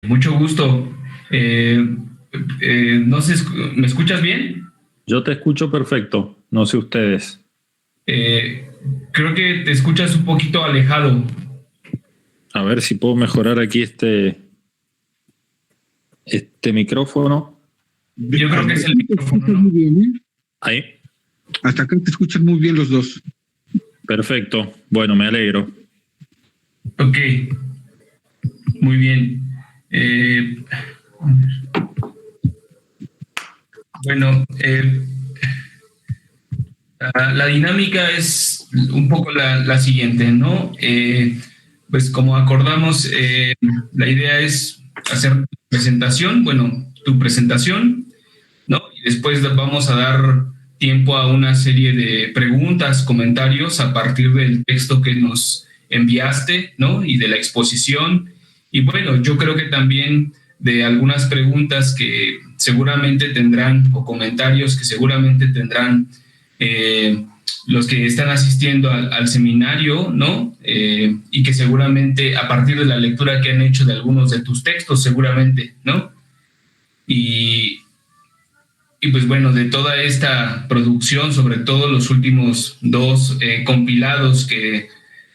Mucho gusto. No sé, ¿me escuchas bien? Yo te escucho perfecto, no sé ustedes. Eh, Creo que te escuchas un poquito alejado. A ver si puedo mejorar aquí este micrófono. Yo creo que Hasta es el aquí te micrófono, escuchas muy ¿no? bien, ¿eh? Ahí, Hasta acá te escuchan muy bien los dos. perfecto. Bueno, me alegro. Ok, muy bien. Eh, bueno, la dinámica es un poco la siguiente, ¿no? Pues como acordamos, la idea es hacer tu presentación, bueno, tu presentación, ¿no? Y después vamos a dar tiempo a una serie de preguntas, comentarios a partir del texto que nos enviaste, ¿no? Y de la exposición. Y bueno, yo creo que también de algunas preguntas que seguramente tendrán o comentarios que seguramente tendrán eh, los que están asistiendo al seminario, ¿no? Y que seguramente a partir de la lectura que han hecho de algunos de tus textos, seguramente, ¿no? Y, y pues bueno, de toda esta producción, sobre todo los últimos dos compilados que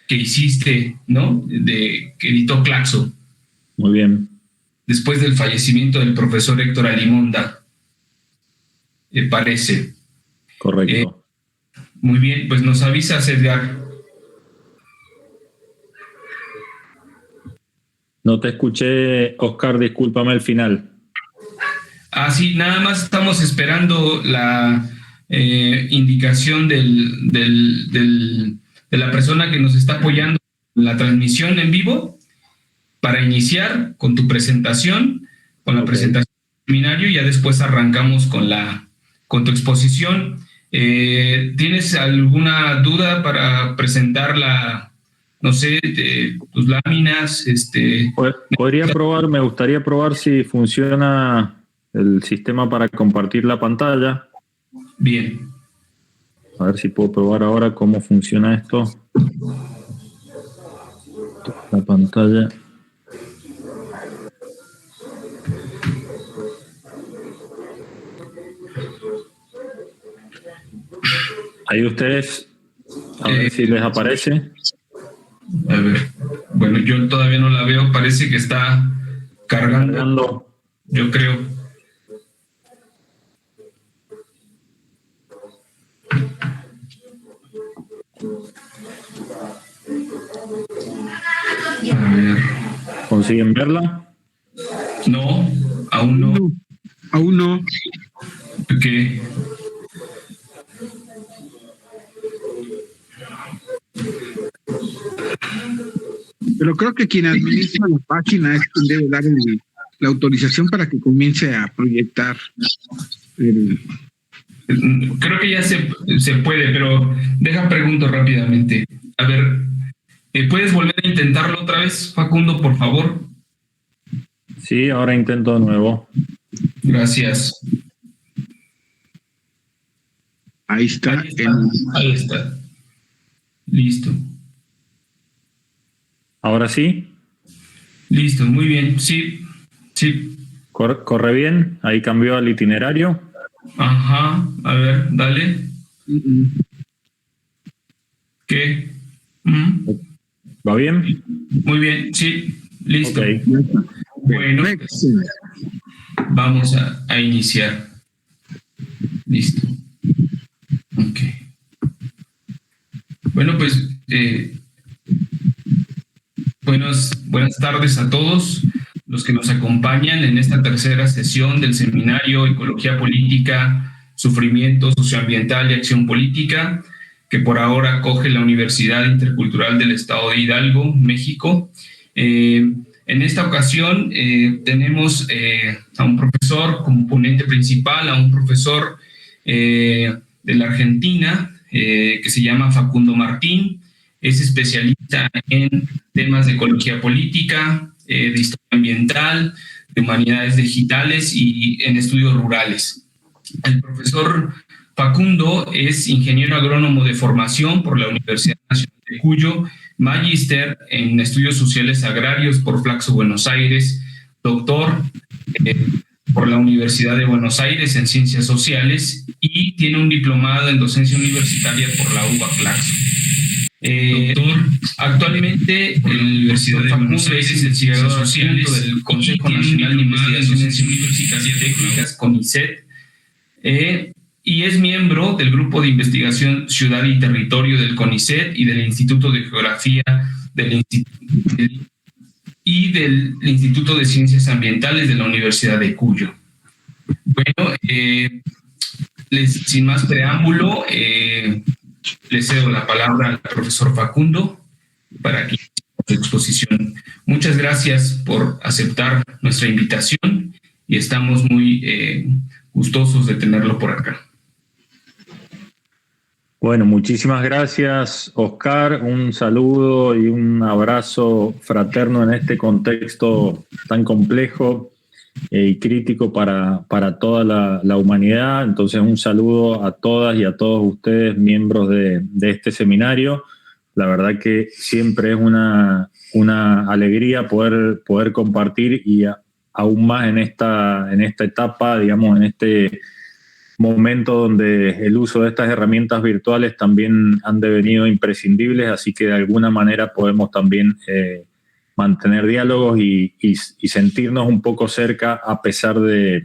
hiciste, ¿no? Que editó Claxo, Muy bien, después del fallecimiento del profesor Héctor Alimonda, parece. Eh, correcto. Muy bien, pues nos avisas, Edgar. No te escuché, Oscar, discúlpame el final. Ah, sí, nada más estamos esperando la indicación de la persona que nos está apoyando en la transmisión en vivo para iniciar con tu presentación, con la Ok. presentación del seminario y ya después arrancamos con tu exposición. ¿Tienes alguna duda para presentar no sé, tus láminas? Podría probar, me gustaría probar si funciona el sistema para compartir la pantalla. Bien. A ver si puedo probar ahora cómo funciona esto. La pantalla. Ahí ustedes, a ver si les aparece. A ver, bueno, yo todavía no la veo, parece que está cargando, Cargando. yo creo. A ver, ¿Consiguen verla? no, aún no, No, aún no. porque Pero creo que quien administra la página es quien debe dar la autorización para que comience a proyectar el... creo que ya se puede, pero deja pregunto rápidamente. A ver, ¿puedes volver a intentarlo otra vez, Facundo, por favor? Sí, ahora intento de nuevo. Gracias. Ahí está. Ahí está, ahí está. Listo, ¿Ahora sí? listo, muy bien. Sí, sí. ¿Corre bien? Ahí cambió al itinerario. Ajá, a ver, dale. Mm, ¿Qué? ¿Mm? ¿Va bien? Muy bien, sí, listo. Ok. ya está. Bueno, Perfecto. vamos a iniciar. Listo. Ok. Bueno, pues buenas tardes a todos los que nos acompañan en esta tercera sesión del seminario Ecología Política, Sufrimiento Socioambiental y Acción Política, que por ahora acoge la Universidad Intercultural del Estado de Hidalgo, México. En esta ocasión tenemos a un profesor como ponente principal, a un profesor de la Argentina que se llama Facundo Martín. Es especialista en temas de ecología política, de historia ambiental, de humanidades digitales y en estudios rurales. El profesor Facundo es ingeniero agrónomo de formación por la Universidad Nacional de Cuyo, magíster en estudios sociales agrarios por Flaxo Buenos Aires, doctor por la Universidad de Buenos Aires en Ciencias Sociales y tiene un diplomado en docencia universitaria por la UBA Claxo. Doctor, actualmente en la Universidad de Buenos Aires es el Ciencias Sociales del Consejo Nacional de Investigaciones Universitarias Técnicas, CONICET, y es miembro del Grupo de Investigación Ciudad y Territorio del CONICET y del Instituto de Geografía del Instituto de Ciencias Ambientales de la Universidad de Cuyo. Bueno, sin más preámbulo, le cedo la palabra al profesor Facundo para que inicie su exposición. Muchas gracias por aceptar nuestra invitación y estamos muy gustosos de tenerlo por acá. Bueno, muchísimas gracias, Oscar. Un saludo y un abrazo fraterno en este contexto tan complejo y crítico para toda la humanidad. Entonces, un saludo a todas y a todos ustedes, miembros de este seminario. La verdad que siempre es una alegría poder compartir y aún más en esta etapa, digamos, en este momento donde el uso de estas herramientas virtuales también han devenido imprescindibles, así que de alguna manera podemos también mantener diálogos y sentirnos un poco cerca a pesar de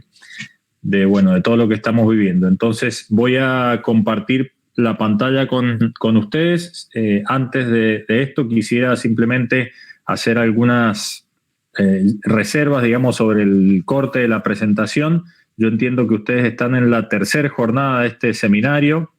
todo lo que estamos viviendo. Entonces voy a compartir la pantalla con ustedes. Antes de esto quisiera simplemente hacer algunas reservas, digamos, sobre el corte de la presentación. Yo entiendo que ustedes están en la tercera jornada de este seminario.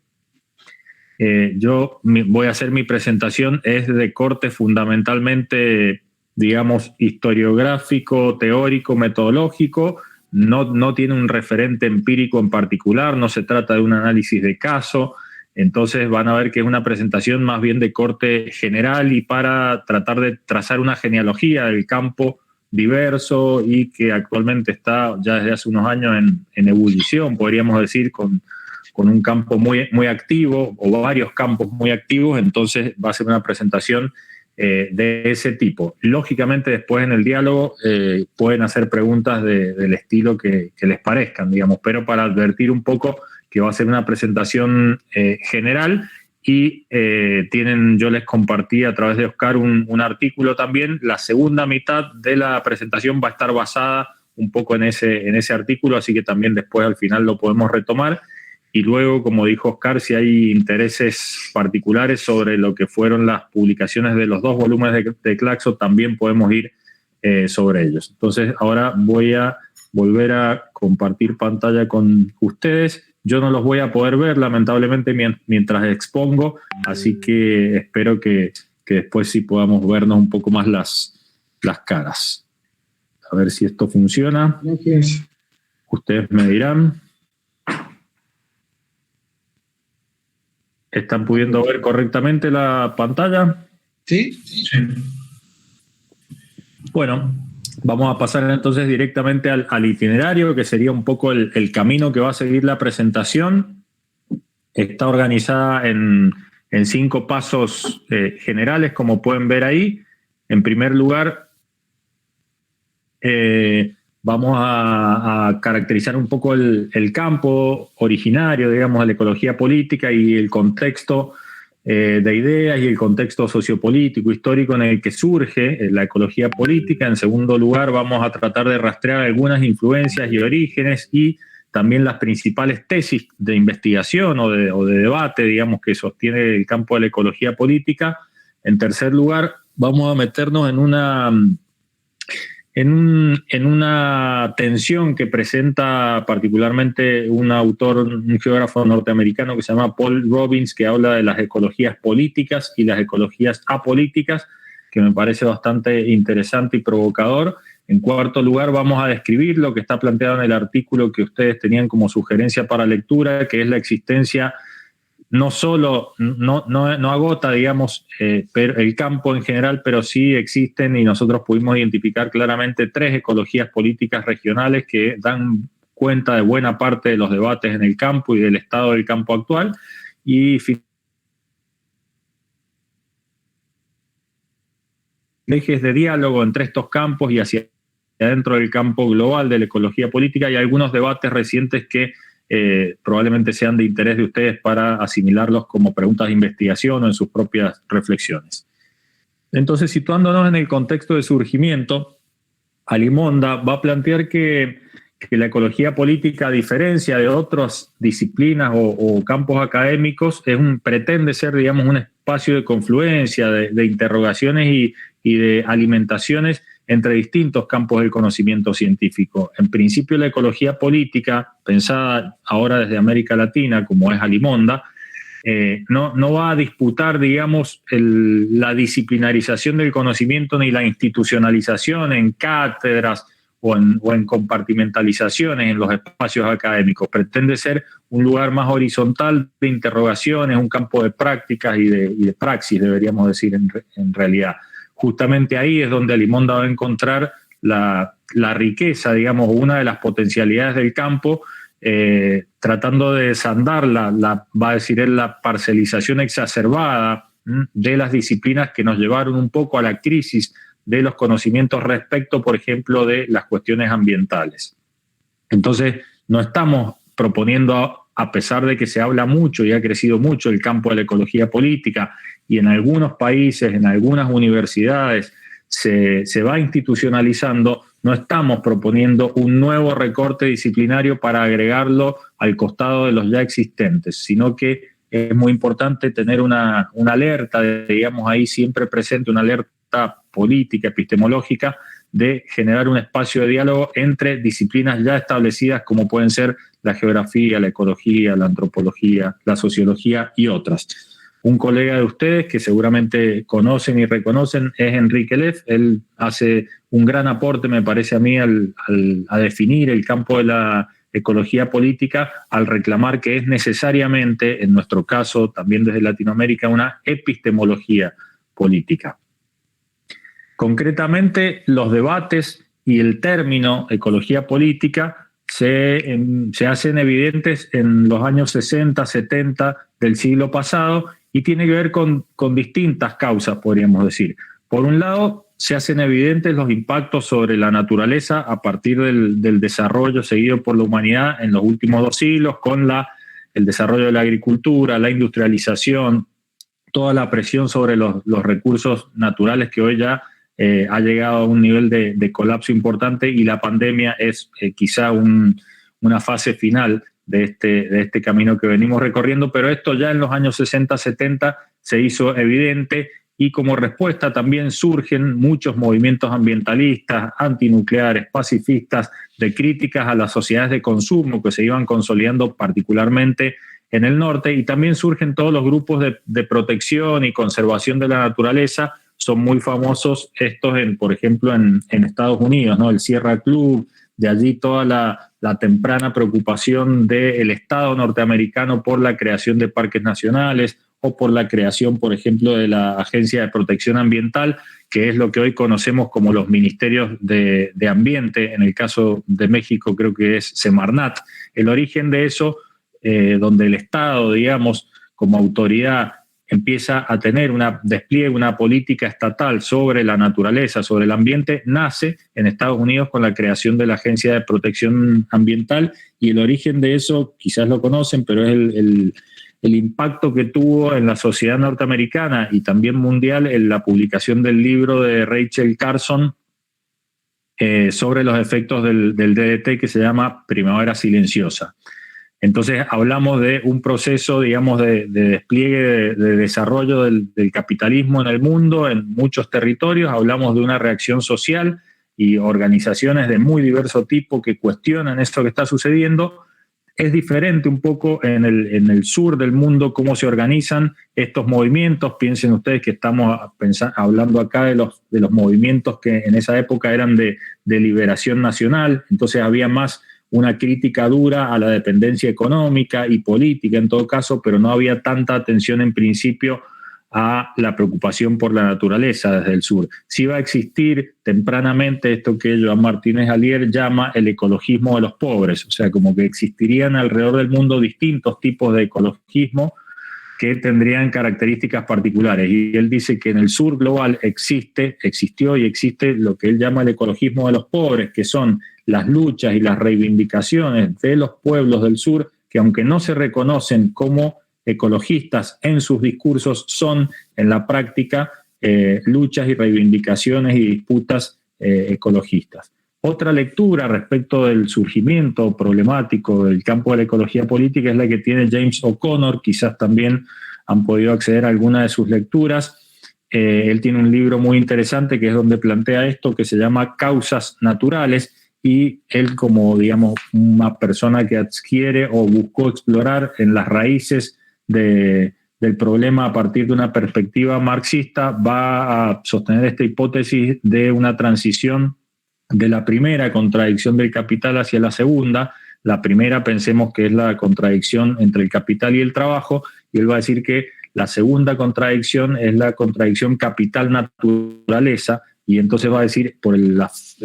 Yo voy a hacer mi presentación, es de corte fundamentalmente, digamos, historiográfico, teórico, metodológico. No tiene un referente empírico en particular, no se trata de un análisis de caso. Entonces van a ver que es una presentación más bien de corte general y para tratar de trazar una genealogía del campo diverso y que actualmente está ya desde hace unos años en ebullición, podríamos decir, con un campo muy activo o varios campos muy activos. Entonces va a ser una presentación de ese tipo. Lógicamente después en el diálogo pueden hacer preguntas del estilo que les parezcan, digamos, pero para advertir un poco que va a ser una presentación general. Y yo les compartí a través de Oscar un artículo también. La segunda mitad de la presentación va a estar basada un poco en ese artículo, así que también después al final lo podemos retomar. Y luego, como dijo Oscar, si hay intereses particulares sobre lo que fueron las publicaciones de los 2 volúmenes de Claxo, también podemos ir sobre ellos. Entonces, ahora voy a volver a compartir pantalla con ustedes. Yo no los voy a poder ver, lamentablemente, mientras expongo, así que espero que después sí podamos vernos un poco más las caras. A ver si esto funciona. Gracias. Ustedes me dirán. ¿Están pudiendo ver correctamente la pantalla? Sí. Sí. Bueno, vamos a pasar entonces directamente al itinerario, que sería un poco el camino que va a seguir la presentación. Está organizada en 5 pasos generales, como pueden ver ahí. En primer lugar, vamos a caracterizar un poco el campo originario, digamos, de la ecología política y el contexto de ideas y el contexto sociopolítico, histórico en el que surge la ecología política. En segundo lugar, vamos a tratar de rastrear algunas influencias y orígenes y también las principales tesis de investigación o de debate, digamos, que sostiene el campo de la ecología política. En tercer lugar, vamos a meternos en una tensión que presenta particularmente un geógrafo norteamericano que se llama Paul Robbins, que habla de las ecologías políticas y las ecologías apolíticas, que me parece bastante interesante y provocador. En cuarto lugar, vamos a describir lo que está planteado en el artículo que ustedes tenían como sugerencia para lectura, que es la existencia no agota, digamos, el campo en general, pero sí existen, y nosotros pudimos identificar claramente 3 ecologías políticas regionales que dan cuenta de buena parte de los debates en el campo y del estado del campo actual. Y ejes de diálogo entre estos campos y hacia dentro del campo global de la ecología política y algunos debates recientes que probablemente sean de interés de ustedes para asimilarlos como preguntas de investigación o en sus propias reflexiones. Entonces, situándonos en el contexto de surgimiento, Alimonda va a plantear que la ecología política, a diferencia de otras disciplinas o campos académicos, pretende ser, digamos, un espacio de confluencia, de interrogaciones y de alimentaciones entre distintos campos del conocimiento científico. En principio, la ecología política, pensada ahora desde América Latina, como es Alimonda, no va a disputar, digamos, la disciplinarización del conocimiento ni la institucionalización en cátedras o en compartimentalizaciones en los espacios académicos. Pretende ser un lugar más horizontal de interrogaciones, un campo de prácticas y de praxis, deberíamos decir en realidad. Justamente ahí es donde Alimonda va a encontrar la riqueza, digamos, una de las potencialidades del campo, tratando de desandar va a decir él, la parcelización exacerbada de las disciplinas que nos llevaron un poco a la crisis de los conocimientos respecto, por ejemplo, de las cuestiones ambientales. Entonces, no estamos proponiendo, a pesar de que se habla mucho y ha crecido mucho el campo de la ecología política, y en algunos países, en algunas universidades, se va institucionalizando, no estamos proponiendo un nuevo recorte disciplinario para agregarlo al costado de los ya existentes, sino que es muy importante tener una alerta, digamos, ahí siempre presente, una alerta política, epistemológica, de generar un espacio de diálogo entre disciplinas ya establecidas como pueden ser la geografía, la ecología, la antropología, la sociología y otras. Un colega de ustedes que seguramente conocen y reconocen es Enrique Leff. Él hace un gran aporte, me parece a mí, a definir el campo de la ecología política, al reclamar que es necesariamente, en nuestro caso, también desde Latinoamérica, una epistemología política. Concretamente, los debates y el término ecología política se hacen evidentes en los años 60, 70 del siglo pasado y tiene que ver con distintas causas, podríamos decir. Por un lado, se hacen evidentes los impactos sobre la naturaleza a partir del desarrollo seguido por la humanidad en los últimos 2 siglos, con el desarrollo de la agricultura, la industrialización, toda la presión sobre los recursos naturales que hoy ya ha llegado a un nivel de colapso importante, y la pandemia es quizá una fase final de este camino que venimos recorriendo, pero esto ya en los años 60, 70 se hizo evidente, y como respuesta también surgen muchos movimientos ambientalistas, antinucleares, pacifistas, de críticas a las sociedades de consumo que se iban consolidando particularmente en el norte, y también surgen todos los grupos de protección y conservación de la naturaleza. Son muy famosos estos, por ejemplo, en Estados Unidos, ¿no? El Sierra Club, de allí toda la temprana preocupación del Estado norteamericano por la creación de parques nacionales o por la creación, por ejemplo, de la Agencia de Protección Ambiental, que es lo que hoy conocemos como los Ministerios de Ambiente. En el caso de México creo que es Semarnat. El origen de eso, donde el Estado, digamos, como autoridad, empieza a tener una política estatal sobre la naturaleza, sobre el ambiente, nace en Estados Unidos con la creación de la Agencia de Protección Ambiental, y el origen de eso, quizás lo conocen, pero es el impacto que tuvo en la sociedad norteamericana y también mundial en la publicación del libro de Rachel Carson sobre los efectos del DDT, que se llama Primavera Silenciosa. Entonces hablamos de un proceso, digamos, de despliegue, de desarrollo del capitalismo en el mundo, en muchos territorios. Hablamos de una reacción social y organizaciones de muy diverso tipo que cuestionan esto que está sucediendo. Es diferente un poco en el sur del mundo cómo se organizan estos movimientos. Piensen ustedes que estamos hablando acá de los movimientos que en esa época eran de liberación nacional. Entonces había más una crítica dura a la dependencia económica y política en todo caso, pero no había tanta atención en principio a la preocupación por la naturaleza desde el sur. Sí va a existir tempranamente esto que Joan Martínez Alier llama el ecologismo de los pobres, o sea, como que existirían alrededor del mundo distintos tipos de ecologismo, que tendrían características particulares. Y él dice que en el sur global existió y existe lo que él llama el ecologismo de los pobres, que son las luchas y las reivindicaciones de los pueblos del sur, que aunque no se reconocen como ecologistas en sus discursos, son en la práctica luchas y reivindicaciones y disputas ecologistas. Otra lectura respecto del surgimiento problemático del campo de la ecología política es la que tiene James O'Connor. Quizás también han podido acceder a alguna de sus lecturas. Él tiene un libro muy interesante que es donde plantea esto, que se llama Causas Naturales, y él, como digamos una persona que adquiere o buscó explorar en las raíces del problema a partir de una perspectiva marxista, va a sostener esta hipótesis de una transición de la primera contradicción del capital hacia la segunda. La primera, pensemos que es la contradicción entre el capital y el trabajo, y él va a decir que la segunda contradicción es la contradicción capital-naturaleza, y entonces va a decir, por las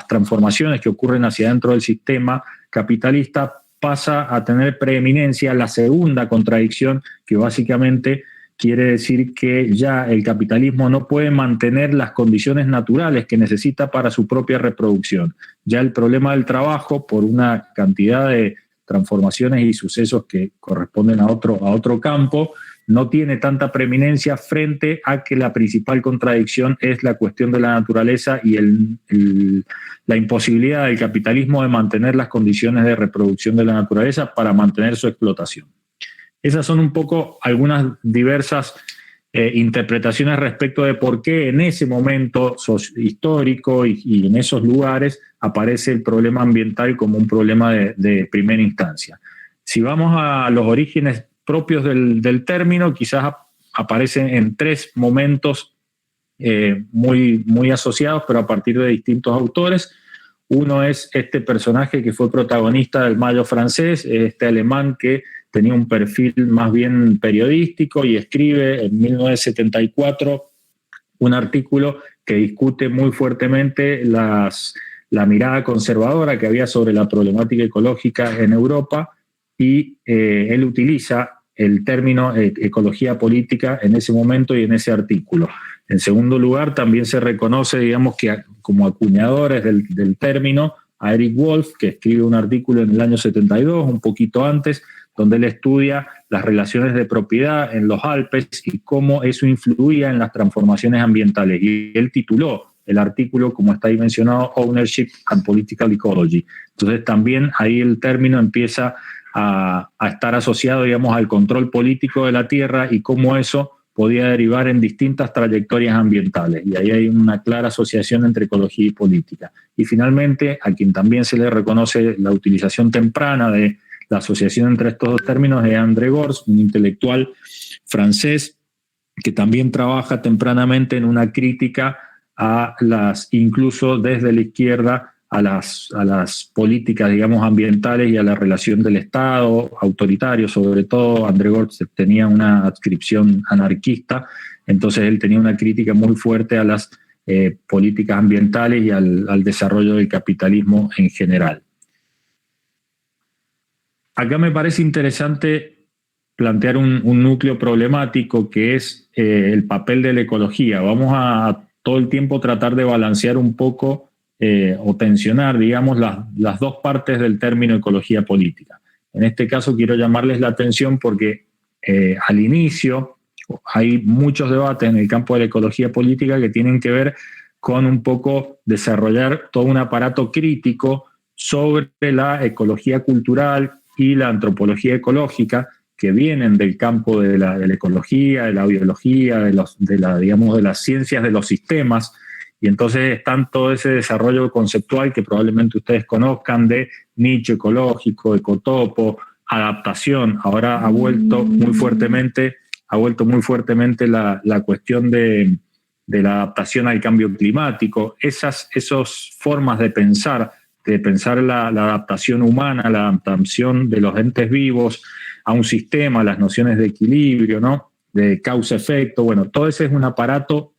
transformaciones que ocurren hacia dentro del sistema capitalista, pasa a tener preeminencia la segunda contradicción, que básicamente quiere decir que ya el capitalismo no puede mantener las condiciones naturales que necesita para su propia reproducción. Ya el problema del trabajo, por una cantidad de transformaciones y sucesos que corresponden a otro campo, no tiene tanta preeminencia frente a que la principal contradicción es la cuestión de la naturaleza y la imposibilidad del capitalismo de mantener las condiciones de reproducción de la naturaleza para mantener su explotación. Esas son un poco algunas diversas interpretaciones respecto de por qué en ese momento histórico y en esos lugares aparece el problema ambiental como un problema de primera instancia. Si vamos a los orígenes propios del término, quizás aparecen en tres momentos muy asociados, pero a partir de distintos autores. Uno es este personaje que fue protagonista del Mayo francés, este alemán que tenía un perfil más bien periodístico y escribe en 1974 un artículo que discute muy fuertemente la mirada conservadora que había sobre la problemática ecológica en Europa, y él utiliza el término ecología política en ese momento y en ese artículo. En segundo lugar, también se reconoce, digamos, que como acuñadores del término a Eric Wolf, que escribe un artículo en el año 72, un poquito antes, donde él estudia las relaciones de propiedad en los Alpes y cómo eso influía en las transformaciones ambientales. Y él tituló el artículo, como está ahí mencionado, Ownership and Political Ecology. Entonces también ahí el término empieza a estar asociado, digamos, al control político de la tierra y cómo eso podía derivar en distintas trayectorias ambientales. Y ahí hay una clara asociación entre ecología y política. Y finalmente, a quien también se le reconoce la utilización temprana de la asociación entre estos dos términos es André Gorz, un intelectual francés que también trabaja tempranamente en una crítica a incluso desde la izquierda, a las políticas, digamos, ambientales y a la relación del Estado autoritario. Sobre todo, André Gorz tenía una adscripción anarquista, entonces él tenía una crítica muy fuerte a las políticas ambientales y al desarrollo del capitalismo en general. Acá me parece interesante plantear un núcleo problemático que es el papel de la ecología. Vamos a todo el tiempo tratar de balancear un poco o tensionar, digamos, las dos partes del término ecología política. En este caso quiero llamarles la atención porque al inicio hay muchos debates en el campo de la ecología política que tienen que ver con un poco desarrollar todo un aparato crítico sobre la ecología cultural y la antropología ecológica, que vienen del campo de la ecología, de la biología, de las ciencias de los sistemas. Y entonces están todo ese desarrollo conceptual que probablemente ustedes conozcan de nicho ecológico, ecotopo, adaptación. Ahora ha vuelto muy fuertemente la cuestión de la adaptación al cambio climático. Esas formas de pensar la adaptación humana, la adaptación de los entes vivos a un sistema, las nociones de equilibrio, ¿no?, de causa-efecto. Bueno, todo ese es un aparato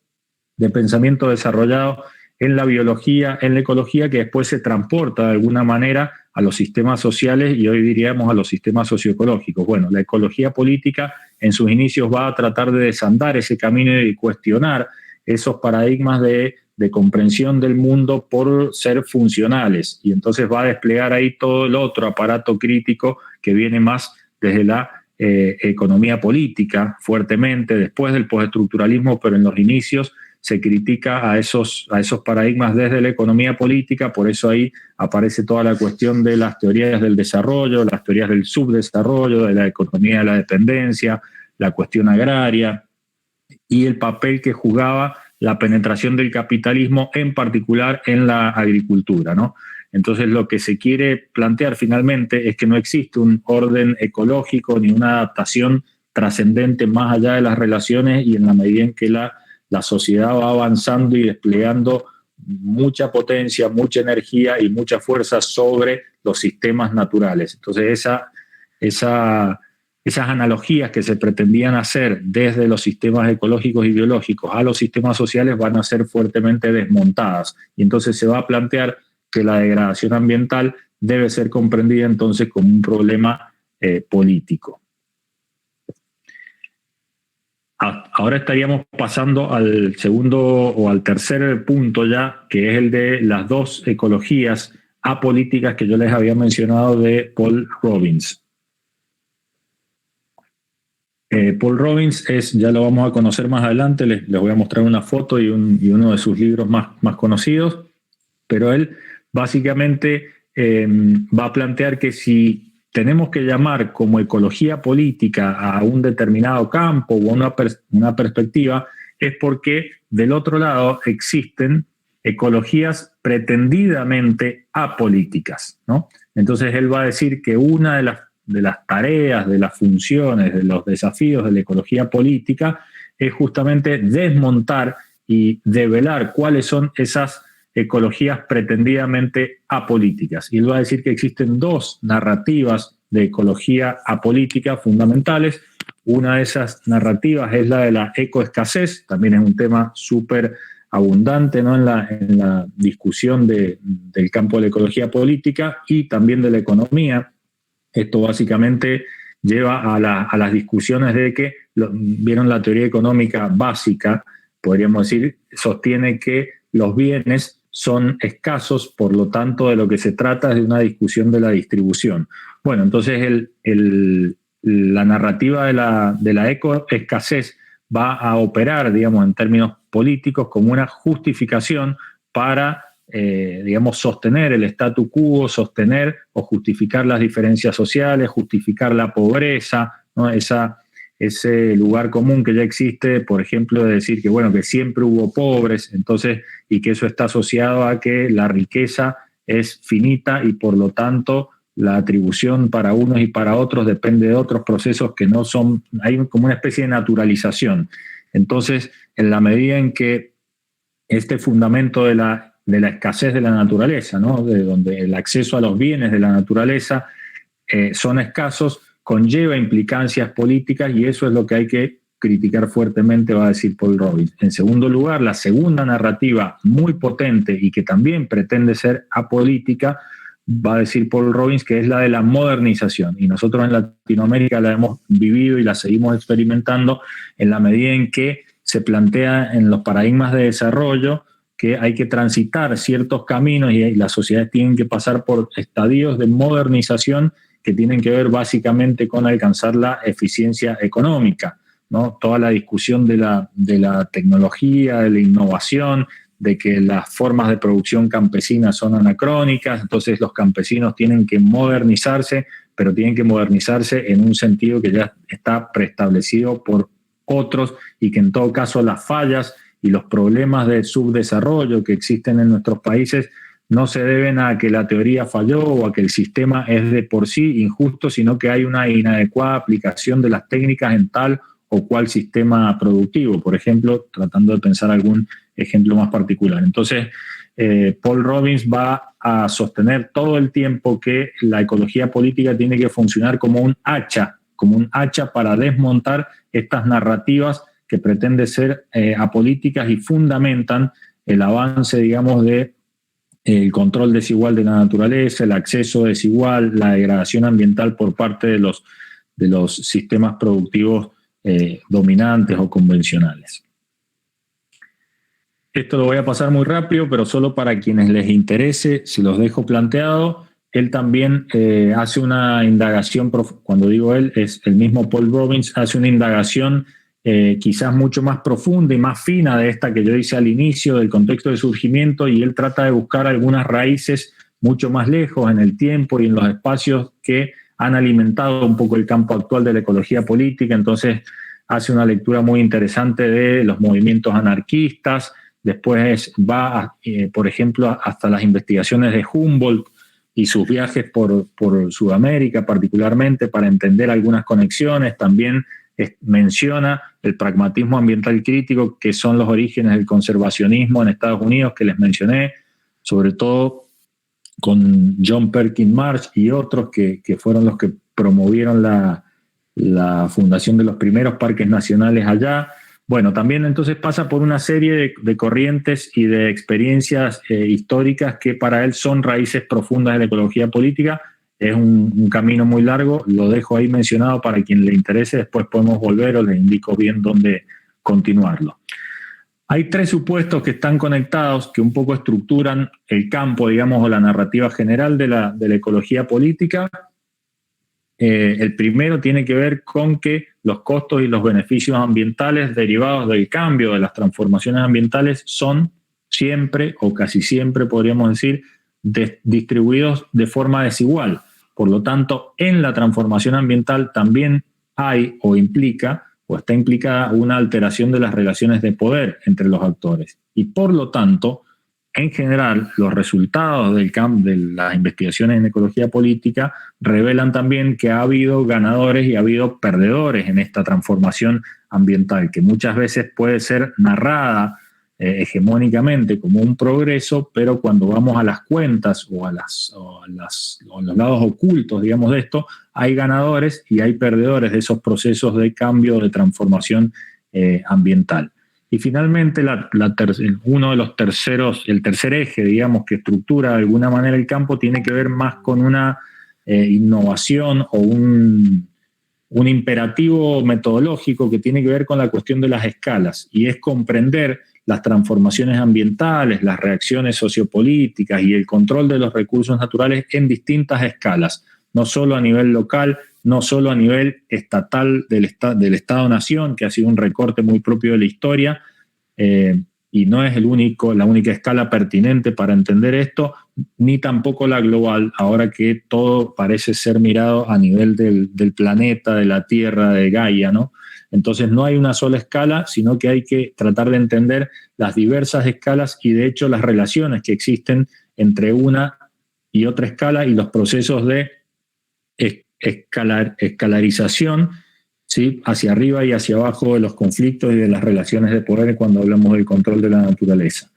de pensamiento desarrollado en la biología, en la ecología, que después se transporta de alguna manera a los sistemas sociales y hoy diríamos a los sistemas socioecológicos. Bueno, la ecología política en sus inicios va a tratar de desandar ese camino y cuestionar esos paradigmas de comprensión del mundo por ser funcionales, y entonces va a desplegar ahí todo el otro aparato crítico que viene más desde la economía política fuertemente, después del postestructuralismo, pero en los inicios se critica a esos paradigmas desde la economía política. Por eso ahí aparece toda la cuestión de las teorías del desarrollo, las teorías del subdesarrollo, de la economía de la dependencia, la cuestión agraria y el papel que jugaba la penetración del capitalismo, en particular en la agricultura, ¿no? Entonces lo que se quiere plantear finalmente es que no existe un orden ecológico ni una adaptación trascendente más allá de las relaciones, y en la medida en que la sociedad va avanzando y desplegando mucha potencia, mucha energía y mucha fuerza sobre los sistemas naturales. Entonces esas analogías que se pretendían hacer desde los sistemas ecológicos y biológicos a los sistemas sociales van a ser fuertemente desmontadas, y entonces se va a plantear que la degradación ambiental debe ser comprendida entonces como un problema político. Ahora estaríamos pasando al segundo o al tercer punto ya, que es el de las dos ecologías apolíticas que yo les había mencionado de Paul Robbins. Paul Robbins ya lo vamos a conocer más adelante, les voy a mostrar una foto y uno de sus libros más conocidos, pero él básicamente va a plantear que si tenemos que llamar como ecología política a un determinado campo o a una perspectiva, es porque del otro lado existen ecologías pretendidamente apolíticas, ¿no? Entonces él va a decir que una de las tareas, de las funciones, de los desafíos de la ecología política es justamente desmontar y develar cuáles son esas ecologías pretendidamente apolíticas. Y él va a decir que existen dos narrativas de ecología apolítica fundamentales. Una de esas narrativas es la de la ecoescasez, también es un tema súper abundante, ¿no?, en la discusión del campo de la ecología política y también de la economía. Esto básicamente lleva a las discusiones de que, vieron la teoría económica básica, podríamos decir, sostiene que los bienes son escasos, por lo tanto de lo que se trata es de una discusión de la distribución. Bueno, entonces la narrativa de la ecoescasez va a operar, digamos, en términos políticos como una justificación para, digamos, sostener el statu quo, sostener o justificar las diferencias sociales, justificar la pobreza, ¿no? Ese lugar común que ya existe, por ejemplo, de decir que, bueno, que siempre hubo pobres, entonces, y que eso está asociado a que la riqueza es finita y por lo tanto la atribución para unos y para otros depende de otros procesos que no son, hay como una especie de naturalización. Entonces, en la medida en que este fundamento de la escasez de la naturaleza, ¿no?, de donde el acceso a los bienes de la naturaleza son escasos, conlleva implicancias políticas, y eso es lo que hay que criticar fuertemente, va a decir Paul Robbins. En segundo lugar, la segunda narrativa muy potente y que también pretende ser apolítica, va a decir Paul Robbins, que es la de la modernización. Y nosotros en Latinoamérica la hemos vivido y la seguimos experimentando en la medida en que se plantea en los paradigmas de desarrollo que hay que transitar ciertos caminos y las sociedades tienen que pasar por estadios de modernización que tienen que ver básicamente con alcanzar la eficiencia económica, ¿no? Toda la discusión de la tecnología, de la innovación, de que las formas de producción campesina son anacrónicas, entonces los campesinos tienen que modernizarse, pero tienen que modernizarse en un sentido que ya está preestablecido por otros, y que en todo caso las fallas y los problemas de subdesarrollo que existen en nuestros países no se deben a que la teoría falló o a que el sistema es de por sí injusto, sino que hay una inadecuada aplicación de las técnicas en tal o cual sistema productivo, por ejemplo, tratando de pensar algún ejemplo más particular. Entonces, Paul Robbins va a sostener todo el tiempo que la ecología política tiene que funcionar como un hacha para desmontar estas narrativas que pretenden ser apolíticas y fundamentan el avance, digamos, de el control desigual de la naturaleza, el acceso desigual, la degradación ambiental por parte de los sistemas productivos dominantes o convencionales. Esto lo voy a pasar muy rápido, pero solo para quienes les interese, se los dejo planteado. Él también hace una indagación, cuando digo él, es el mismo Paul Robbins, hace una indagación quizás mucho más profunda y más fina de esta que yo hice al inicio, del contexto de surgimiento, y él trata de buscar algunas raíces mucho más lejos en el tiempo y en los espacios que han alimentado un poco el campo actual de la ecología política. Entonces hace una lectura muy interesante de los movimientos anarquistas, después va, por ejemplo, hasta las investigaciones de Humboldt y sus viajes por Sudamérica particularmente para entender algunas conexiones. También menciona el pragmatismo ambiental crítico, que son los orígenes del conservacionismo en Estados Unidos, que les mencioné, sobre todo con John Perkins Marsh y otros que fueron los que promovieron la fundación de los primeros parques nacionales allá. Bueno, también entonces pasa por una serie de corrientes y de experiencias históricas que para él son raíces profundas de la ecología política. Es un camino muy largo, lo dejo ahí mencionado para quien le interese, después podemos volver o les indico bien dónde continuarlo. Hay 3 supuestos que están conectados, que un poco estructuran el campo, digamos, o la narrativa general de la ecología política. El primero tiene que ver con que los costos y los beneficios ambientales derivados del cambio, de las transformaciones ambientales, son siempre, o casi siempre podríamos decir, distribuidos de forma desigual. Por lo tanto, en la transformación ambiental también hay o implica o está implicada una alteración de las relaciones de poder entre los actores. Y por lo tanto, en general, los resultados de las investigaciones en ecología política revelan también que ha habido ganadores y ha habido perdedores en esta transformación ambiental, que muchas veces puede ser narrada hegemónicamente como un progreso, pero cuando vamos a las cuentas o a los lados ocultos, digamos, de esto, hay ganadores y hay perdedores de esos procesos de cambio, de transformación ambiental. Y finalmente, uno de los el tercer eje, digamos, que estructura de alguna manera el campo, tiene que ver más con una innovación o un imperativo metodológico que tiene que ver con la cuestión de las escalas, y es comprender las transformaciones ambientales, las reacciones sociopolíticas y el control de los recursos naturales en distintas escalas, no solo a nivel local, no solo a nivel estatal del Estado-Nación, que ha sido un recorte muy propio de la historia, y no es la única escala pertinente para entender esto, ni tampoco la global, ahora que todo parece ser mirado a nivel del planeta, de la Tierra, de Gaia, ¿no? Entonces no hay una sola escala, sino que hay que tratar de entender las diversas escalas y de hecho las relaciones que existen entre una y otra escala y los procesos de escalarización, ¿sí?, hacia arriba y hacia abajo de los conflictos y de las relaciones de poder cuando hablamos del control de la naturaleza.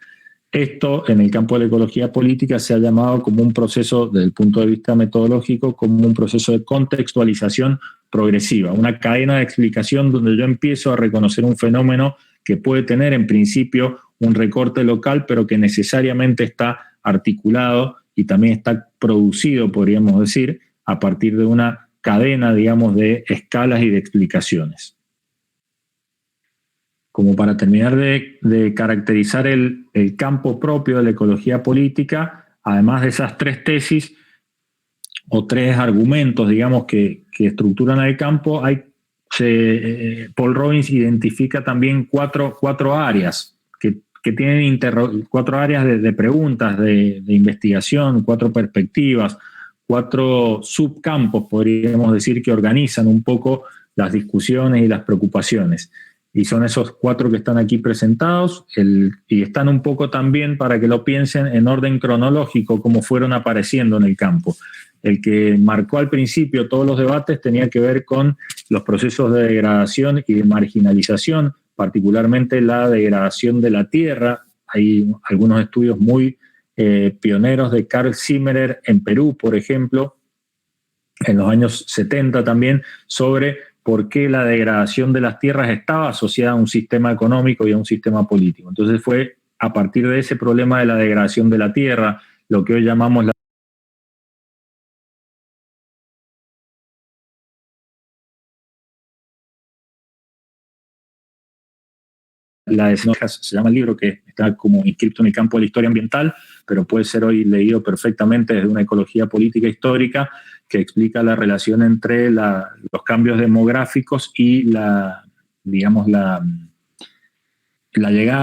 Esto en el campo de la ecología política se ha llamado como un proceso, desde el punto de vista metodológico, como un proceso de contextualización progresiva, una cadena de explicación donde yo empiezo a reconocer un fenómeno que puede tener en principio un recorte local, pero que necesariamente está articulado y también está producido, podríamos decir, a partir de una cadena, digamos, de escalas y de explicaciones. Como para terminar de caracterizar el campo propio de la ecología política, además de esas 3 tesis o 3 argumentos, digamos, que estructuran el campo, Paul Robbins identifica también cuatro áreas que tienen 4 áreas de preguntas, de investigación, 4 perspectivas, 4 subcampos, podríamos decir, que organizan un poco las discusiones y las preocupaciones. Y son esos 4 que están aquí presentados, y están un poco también, para que lo piensen, en orden cronológico, como fueron apareciendo en el campo. El que marcó al principio todos los debates tenía que ver con los procesos de degradación y de marginalización, particularmente la degradación de la tierra. Hay algunos estudios muy pioneros de Carl Zimmerer en Perú, por ejemplo, en los años 70 también, sobre por qué la degradación de las tierras estaba asociada a un sistema económico y a un sistema político. Entonces fue a partir de ese problema de la degradación de la tierra, lo que hoy llamamos se llama el libro, que está como inscripto en el campo de la historia ambiental, pero puede ser hoy leído perfectamente desde una ecología política histórica, que explica la relación entre los cambios demográficos y la llegada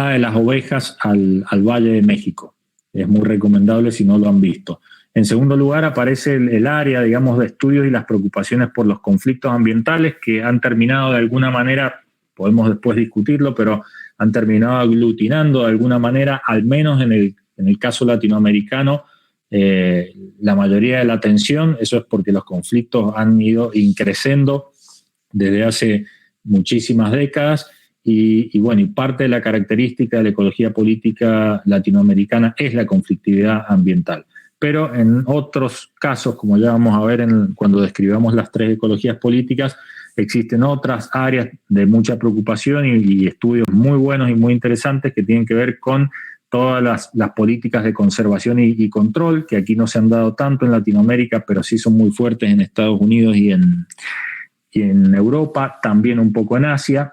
de las ovejas al Valle de México. Es muy recomendable si no lo han visto. En segundo lugar aparece el área, digamos, de estudios y las preocupaciones por los conflictos ambientales, que han terminado de alguna manera, podemos después discutirlo, pero han terminado aglutinando de alguna manera, al menos en el caso latinoamericano, la mayoría de la atención. Eso es porque los conflictos han ido increciendo desde hace muchísimas décadas y parte de la característica de la ecología política latinoamericana es la conflictividad ambiental. Pero en otros casos, como ya vamos a ver cuando describamos las 3 ecologías políticas, existen otras áreas de mucha preocupación y estudios muy buenos y muy interesantes que tienen que ver con todas las políticas de conservación y control, que aquí no se han dado tanto en Latinoamérica, pero sí son muy fuertes en Estados Unidos y en Europa, también un poco en Asia.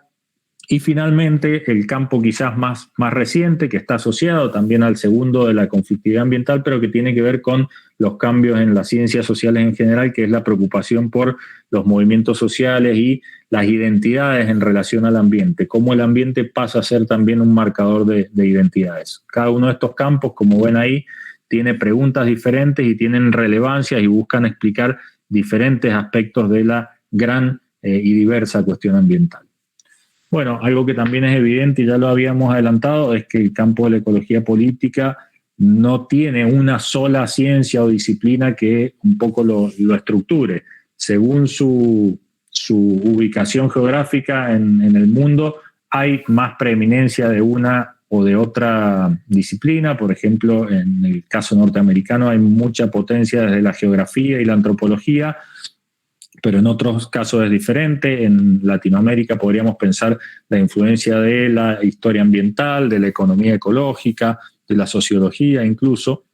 Y finalmente, el campo quizás más reciente, que está asociado también al segundo de la conflictividad ambiental, pero que tiene que ver con los cambios en las ciencias sociales en general, que es la preocupación por los movimientos sociales y las identidades en relación al ambiente, cómo el ambiente pasa a ser también un marcador de identidades. Cada uno de estos campos, como ven ahí, tiene preguntas diferentes y tienen relevancia y buscan explicar diferentes aspectos de la gran y diversa cuestión ambiental. Bueno, algo que también es evidente y ya lo habíamos adelantado es que el campo de la ecología política no tiene una sola ciencia o disciplina que un poco lo estructure. Según su ubicación geográfica en el mundo, hay más preeminencia de una o de otra disciplina. Por ejemplo, en el caso norteamericano hay mucha potencia desde la geografía y la antropología, pero en otros casos es diferente. En Latinoamérica podríamos pensar la influencia de la historia ambiental, de la economía ecológica, de la sociología incluso.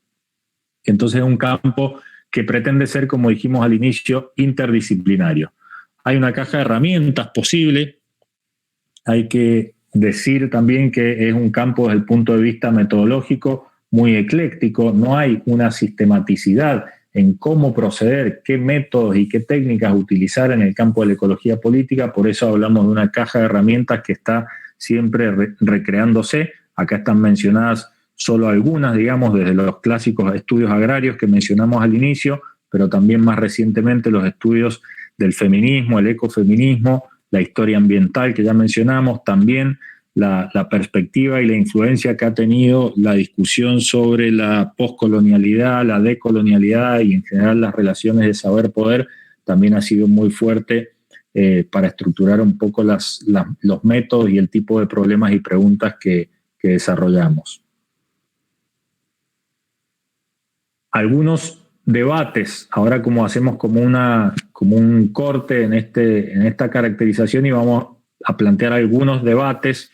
Entonces es un campo que pretende ser, como dijimos al inicio, interdisciplinario. Hay una caja de herramientas posible. Hay que decir también que es un campo desde el punto de vista metodológico muy ecléctico. No hay una sistematicidad en cómo proceder, qué métodos y qué técnicas utilizar en el campo de la ecología política. Por eso hablamos de una caja de herramientas que está siempre recreándose. Acá están mencionadas solo algunas, digamos, desde los clásicos estudios agrarios que mencionamos al inicio, pero también más recientemente los estudios del feminismo, el ecofeminismo, la historia ambiental que ya mencionamos, también la perspectiva y la influencia que ha tenido la discusión sobre la poscolonialidad, la decolonialidad y en general las relaciones de saber-poder también ha sido muy fuerte para estructurar un poco los métodos y el tipo de problemas y preguntas que desarrollamos. Algunos debates, ahora como hacemos como un corte en esta caracterización y vamos a plantear algunos debates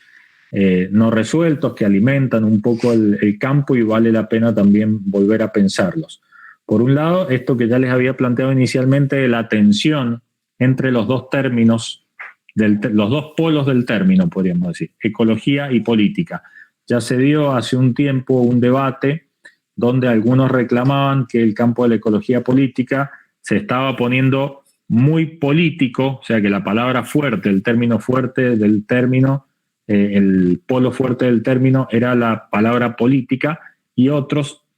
no resueltos que alimentan un poco el campo y vale la pena también volver a pensarlos. Por un lado, esto que ya les había planteado inicialmente, la tensión entre los dos términos, los dos polos del término, podríamos decir, ecología y política. Ya se dio hace un tiempo un debate donde algunos reclamaban que el campo de la ecología política se estaba poniendo muy político, o sea que la palabra fuerte, el término fuerte del término, el polo fuerte del término era la palabra política, y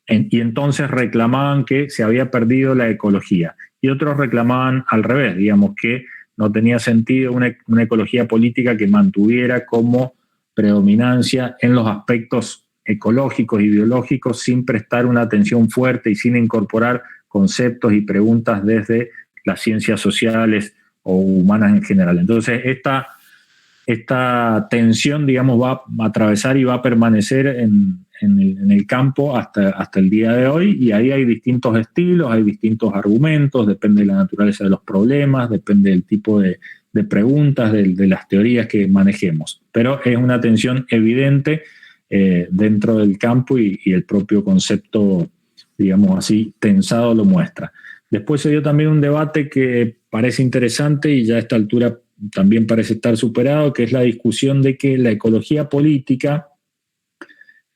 entonces reclamaban que se había perdido la ecología, y otros reclamaban al revés, digamos que no tenía sentido una ecología política que mantuviera como predominancia en los aspectos ecológicos y biológicos sin prestar una atención fuerte y sin incorporar conceptos y preguntas desde las ciencias sociales o humanas en general. Entonces, esta tensión, digamos, va a atravesar y va a permanecer en el campo hasta el día de hoy, y ahí hay distintos estilos, hay distintos argumentos, depende de la naturaleza de los problemas, depende del tipo de preguntas, de las teorías que manejemos. Pero es una tensión evidente dentro del campo y el propio concepto digamos así, tensado lo muestra. Después se dio también un debate que parece interesante y ya a esta altura también parece estar superado, que es la discusión de que la ecología política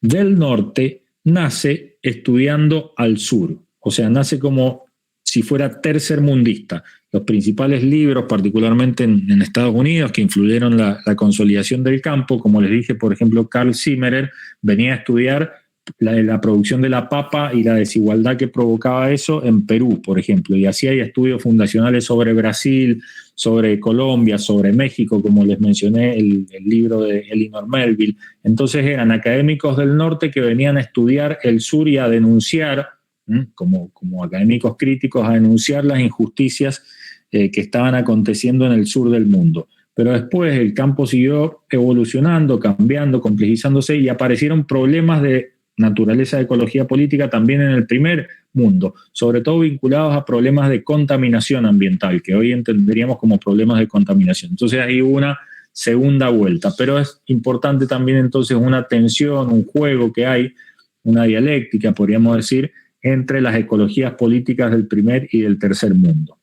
del norte nace estudiando al sur, o sea, nace como si fuera tercermundista. Los principales libros, particularmente en Estados Unidos, que influyeron la consolidación del campo, como les dije, por ejemplo, Carl Zimmerer venía a estudiar la producción de la papa y la desigualdad que provocaba eso en Perú, por ejemplo, y así hay estudios fundacionales sobre Brasil, sobre Colombia, sobre México, como les mencioné, el libro de Elinor Melville. Entonces eran académicos del norte que venían a estudiar el sur y a denunciar, como académicos críticos, a denunciar las injusticias que estaban aconteciendo en el sur del mundo. Pero después el campo siguió evolucionando, cambiando, complejizándose y aparecieron problemas de naturaleza de ecología política también en el primer mundo, sobre todo vinculados a problemas de contaminación ambiental, que hoy entenderíamos como problemas de contaminación. Entonces ahí hubo una segunda vuelta, pero es importante también entonces una tensión, un juego que hay, una dialéctica, podríamos decir, entre las ecologías políticas del primer y del tercer mundo.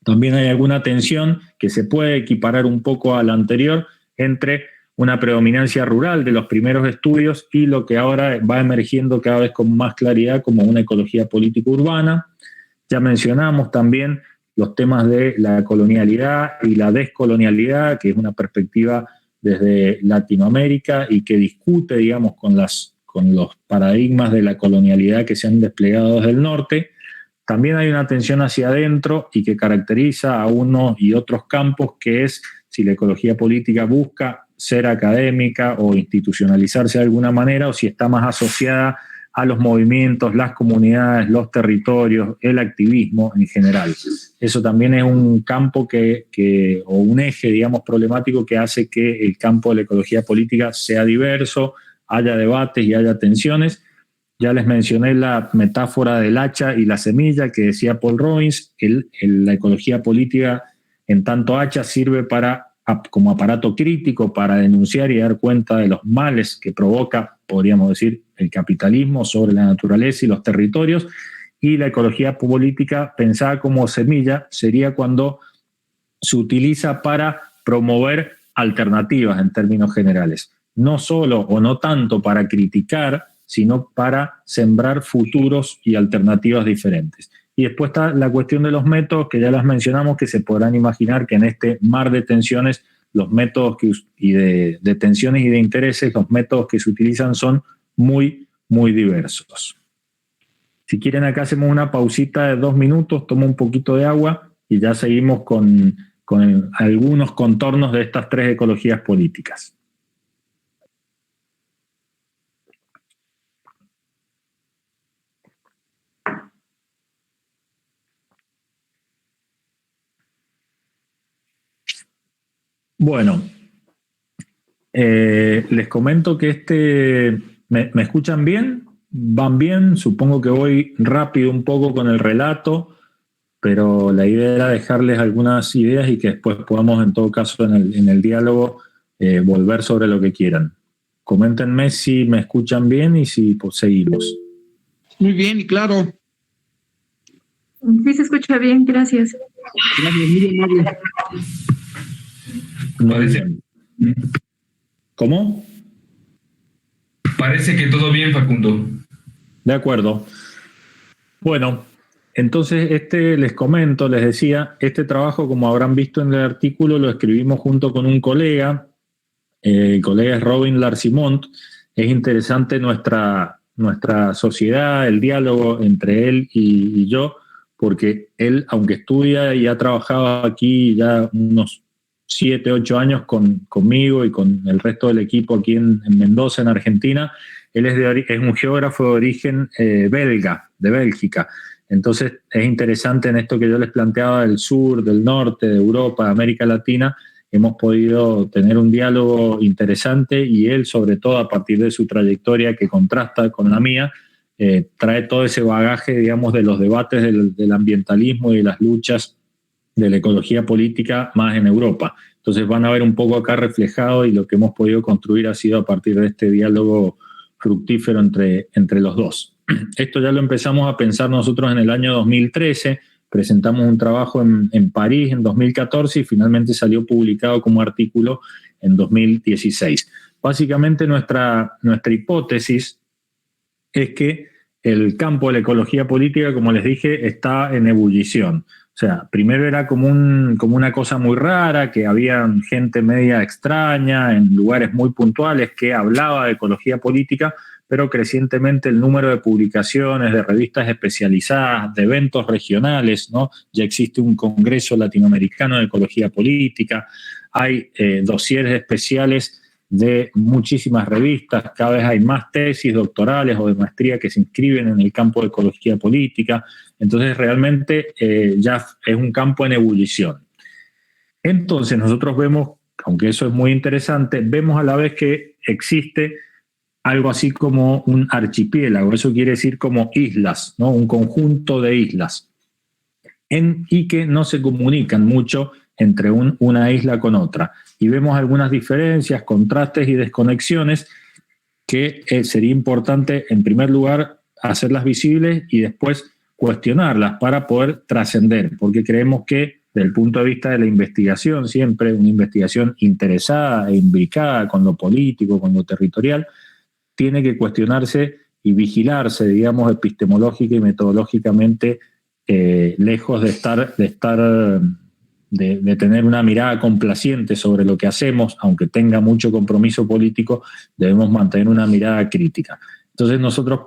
También hay alguna tensión que se puede equiparar un poco a la anterior entre una predominancia rural de los primeros estudios y lo que ahora va emergiendo cada vez con más claridad como una ecología política urbana. Ya mencionamos también los temas de la colonialidad y la descolonialidad, que es una perspectiva desde Latinoamérica y que discute, digamos, con los paradigmas de la colonialidad que se han desplegado desde el norte. También hay una tensión hacia adentro y que caracteriza a unos y otros campos, que es si la ecología política busca ser académica o institucionalizarse de alguna manera, o si está más asociada a los movimientos, las comunidades, los territorios, el activismo en general. Eso también es un campo o un eje, digamos, problemático que hace que el campo de la ecología política sea diverso, haya debates y haya tensiones. Ya les mencioné la metáfora del hacha y la semilla que decía Paul Robbins. La ecología política, en tanto hacha, sirve como aparato crítico para denunciar y dar cuenta de los males que provoca, podríamos decir, el capitalismo sobre la naturaleza y los territorios, y la ecología política, pensada como semilla, sería cuando se utiliza para promover alternativas en términos generales, no solo o no tanto para criticar, sino para sembrar futuros y alternativas diferentes. Y después está la cuestión de los métodos, que ya las mencionamos, que se podrán imaginar que en este mar de tensiones, los métodos de tensiones y de intereses, los métodos que se utilizan son muy, muy diversos. Si quieren, acá hacemos una pausita de 2 minutos, tomo un poquito de agua y ya seguimos con algunos contornos de estas 3 ecologías políticas. Bueno, les comento que ¿me escuchan bien? ¿Van bien? Supongo que voy rápido un poco con el relato, pero la idea era dejarles algunas ideas y que después podamos, en todo caso, en el diálogo, volver sobre lo que quieran. Coméntenme si me escuchan bien y si pues, seguimos. Muy bien y claro. Sí, se escucha bien, gracias. Gracias, muy amable. Parece. ¿Cómo? Parece que todo bien, Facundo. De acuerdo. Bueno, entonces les comento, les decía, este trabajo, como habrán visto en el artículo, lo escribimos junto con un colega. El colega es Robin Larsimont. Es interesante nuestra sociedad, el diálogo entre él y yo, porque él, aunque estudia y ha trabajado aquí ya unos 7, 8 años conmigo y con el resto del equipo aquí en Mendoza, en Argentina, él es un geógrafo de origen belga, de Bélgica. Entonces es interesante en esto que yo les planteaba del sur, del norte, de Europa, de América Latina, hemos podido tener un diálogo interesante y él, sobre todo a partir de su trayectoria que contrasta con la mía, trae todo ese bagaje, digamos, de los debates del ambientalismo y de las luchas de la ecología política más en Europa. Entonces van a ver un poco acá reflejado y lo que hemos podido construir ha sido a partir de este diálogo fructífero entre los dos. Esto ya lo empezamos a pensar nosotros en el año 2013, presentamos un trabajo en París en 2014 y finalmente salió publicado como artículo en 2016. Básicamente nuestra hipótesis es que el campo de la ecología política, como les dije, está en ebullición. O sea, primero era como una cosa muy rara, que había gente media extraña en lugares muy puntuales que hablaba de ecología política, pero crecientemente el número de publicaciones, de revistas especializadas, de eventos regionales, ¿no? Ya existe un Congreso Latinoamericano de Ecología Política, hay dosieres especiales de muchísimas revistas, cada vez hay más tesis doctorales o de maestría que se inscriben en el campo de ecología política, entonces realmente ya es un campo en ebullición. Entonces nosotros vemos, aunque eso es muy interesante, vemos a la vez que existe algo así como un archipiélago, eso quiere decir como islas, ¿no? Un conjunto de islas, y que no se comunican mucho entre una isla con otra. Y vemos algunas diferencias, contrastes y desconexiones que sería importante, en primer lugar, hacerlas visibles y después cuestionarlas para poder trascender, porque creemos que desde el punto de vista de la investigación, siempre una investigación interesada e imbricada con lo político, con lo territorial, tiene que cuestionarse y vigilarse, digamos, epistemológica y metodológicamente, lejos de tener una mirada complaciente sobre lo que hacemos, aunque tenga mucho compromiso político, debemos mantener una mirada crítica. Entonces nosotros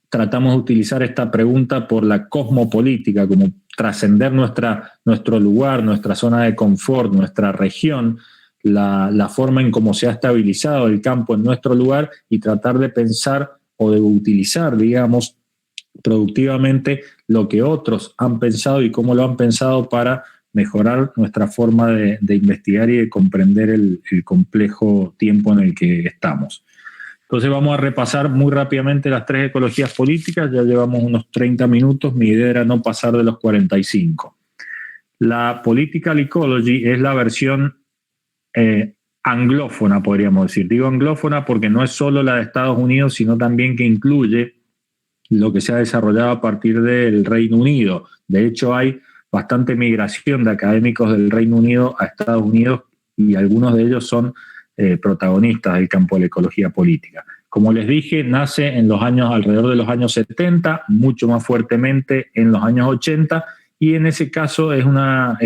tratamos de utilizar esta pregunta por la cosmopolítica, como trascender nuestro lugar, nuestra zona de confort, nuestra región, la forma en cómo se ha estabilizado el campo en nuestro lugar y tratar de pensar o de utilizar, digamos, productivamente lo que otros han pensado y cómo lo han pensado para mejorar nuestra forma de investigar y de comprender el complejo tiempo en el que estamos. Entonces vamos a repasar muy rápidamente las 3 ecologías políticas, ya llevamos unos 30 minutos, mi idea era no pasar de los 45. La political ecology es la versión anglófona, podríamos decir. Digo anglófona porque no es solo la de Estados Unidos, sino también que incluye lo que se ha desarrollado a partir del Reino Unido. De hecho, hay bastante migración de académicos del Reino Unido a Estados Unidos y algunos de ellos son protagonistas del campo de la ecología política. Como les dije, nace alrededor de los años 70, mucho más fuertemente en los años 80, y en ese caso es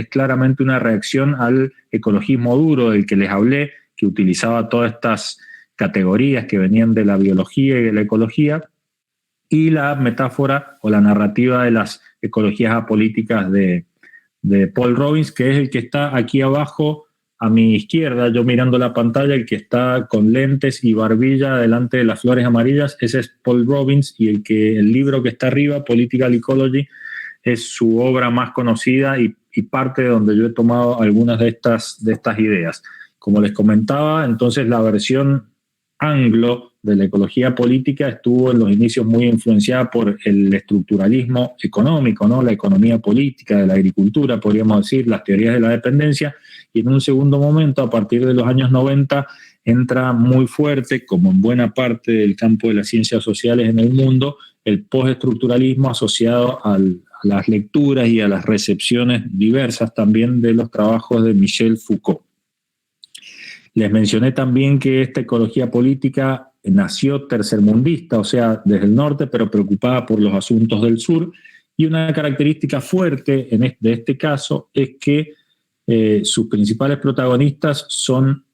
claramente una reacción al ecologismo duro del que les hablé, que utilizaba todas estas categorías que venían de la biología y de la ecología, y la metáfora o la narrativa de las ecologías apolíticas de Paul Robbins, que es el que está aquí abajo a mi izquierda, yo mirando la pantalla, el que está con lentes y barbilla delante de las flores amarillas, ese es Paul Robbins, y el libro que está arriba, Political Ecology, es su obra más conocida y parte de donde yo he tomado algunas de estas ideas. Como les comentaba, entonces la versión anglo de la ecología política estuvo en los inicios muy influenciada por el estructuralismo económico, ¿no? La economía política de la agricultura, podríamos decir, las teorías de la dependencia, y en un segundo momento, a partir de los años 90, entra muy fuerte, como en buena parte del campo de las ciencias sociales en el mundo, el postestructuralismo asociado a las lecturas y a las recepciones diversas también de los trabajos de Michel Foucault. Les mencioné también que esta ecología política nació tercermundista, o sea, desde el norte, pero preocupada por los asuntos del sur, y una característica fuerte de este caso es que sus principales protagonistas son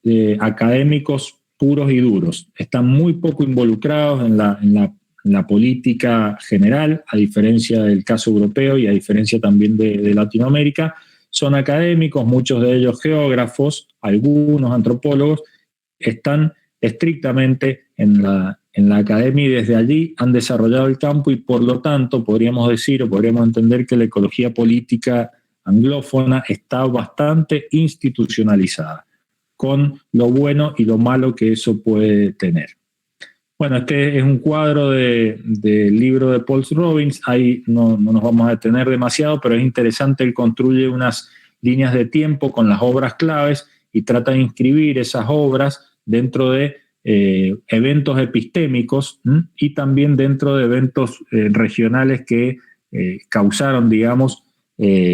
académicos puros y duros. Están muy poco involucrados en la política general, a diferencia del caso europeo y a diferencia también de Latinoamérica. Son académicos, muchos de ellos geógrafos, algunos antropólogos, están estrictamente en la academia y desde allí han desarrollado el campo y por lo tanto podríamos decir o podríamos entender que la ecología política anglófona está bastante institucionalizada, con lo bueno y lo malo que eso puede tener. Bueno, este es un cuadro del libro de Paul Robbins, ahí no nos vamos a detener demasiado, pero es interesante, él construye unas líneas de tiempo con las obras claves y trata de inscribir esas obras dentro de eventos epistémicos y también dentro de eventos regionales que causaron, digamos,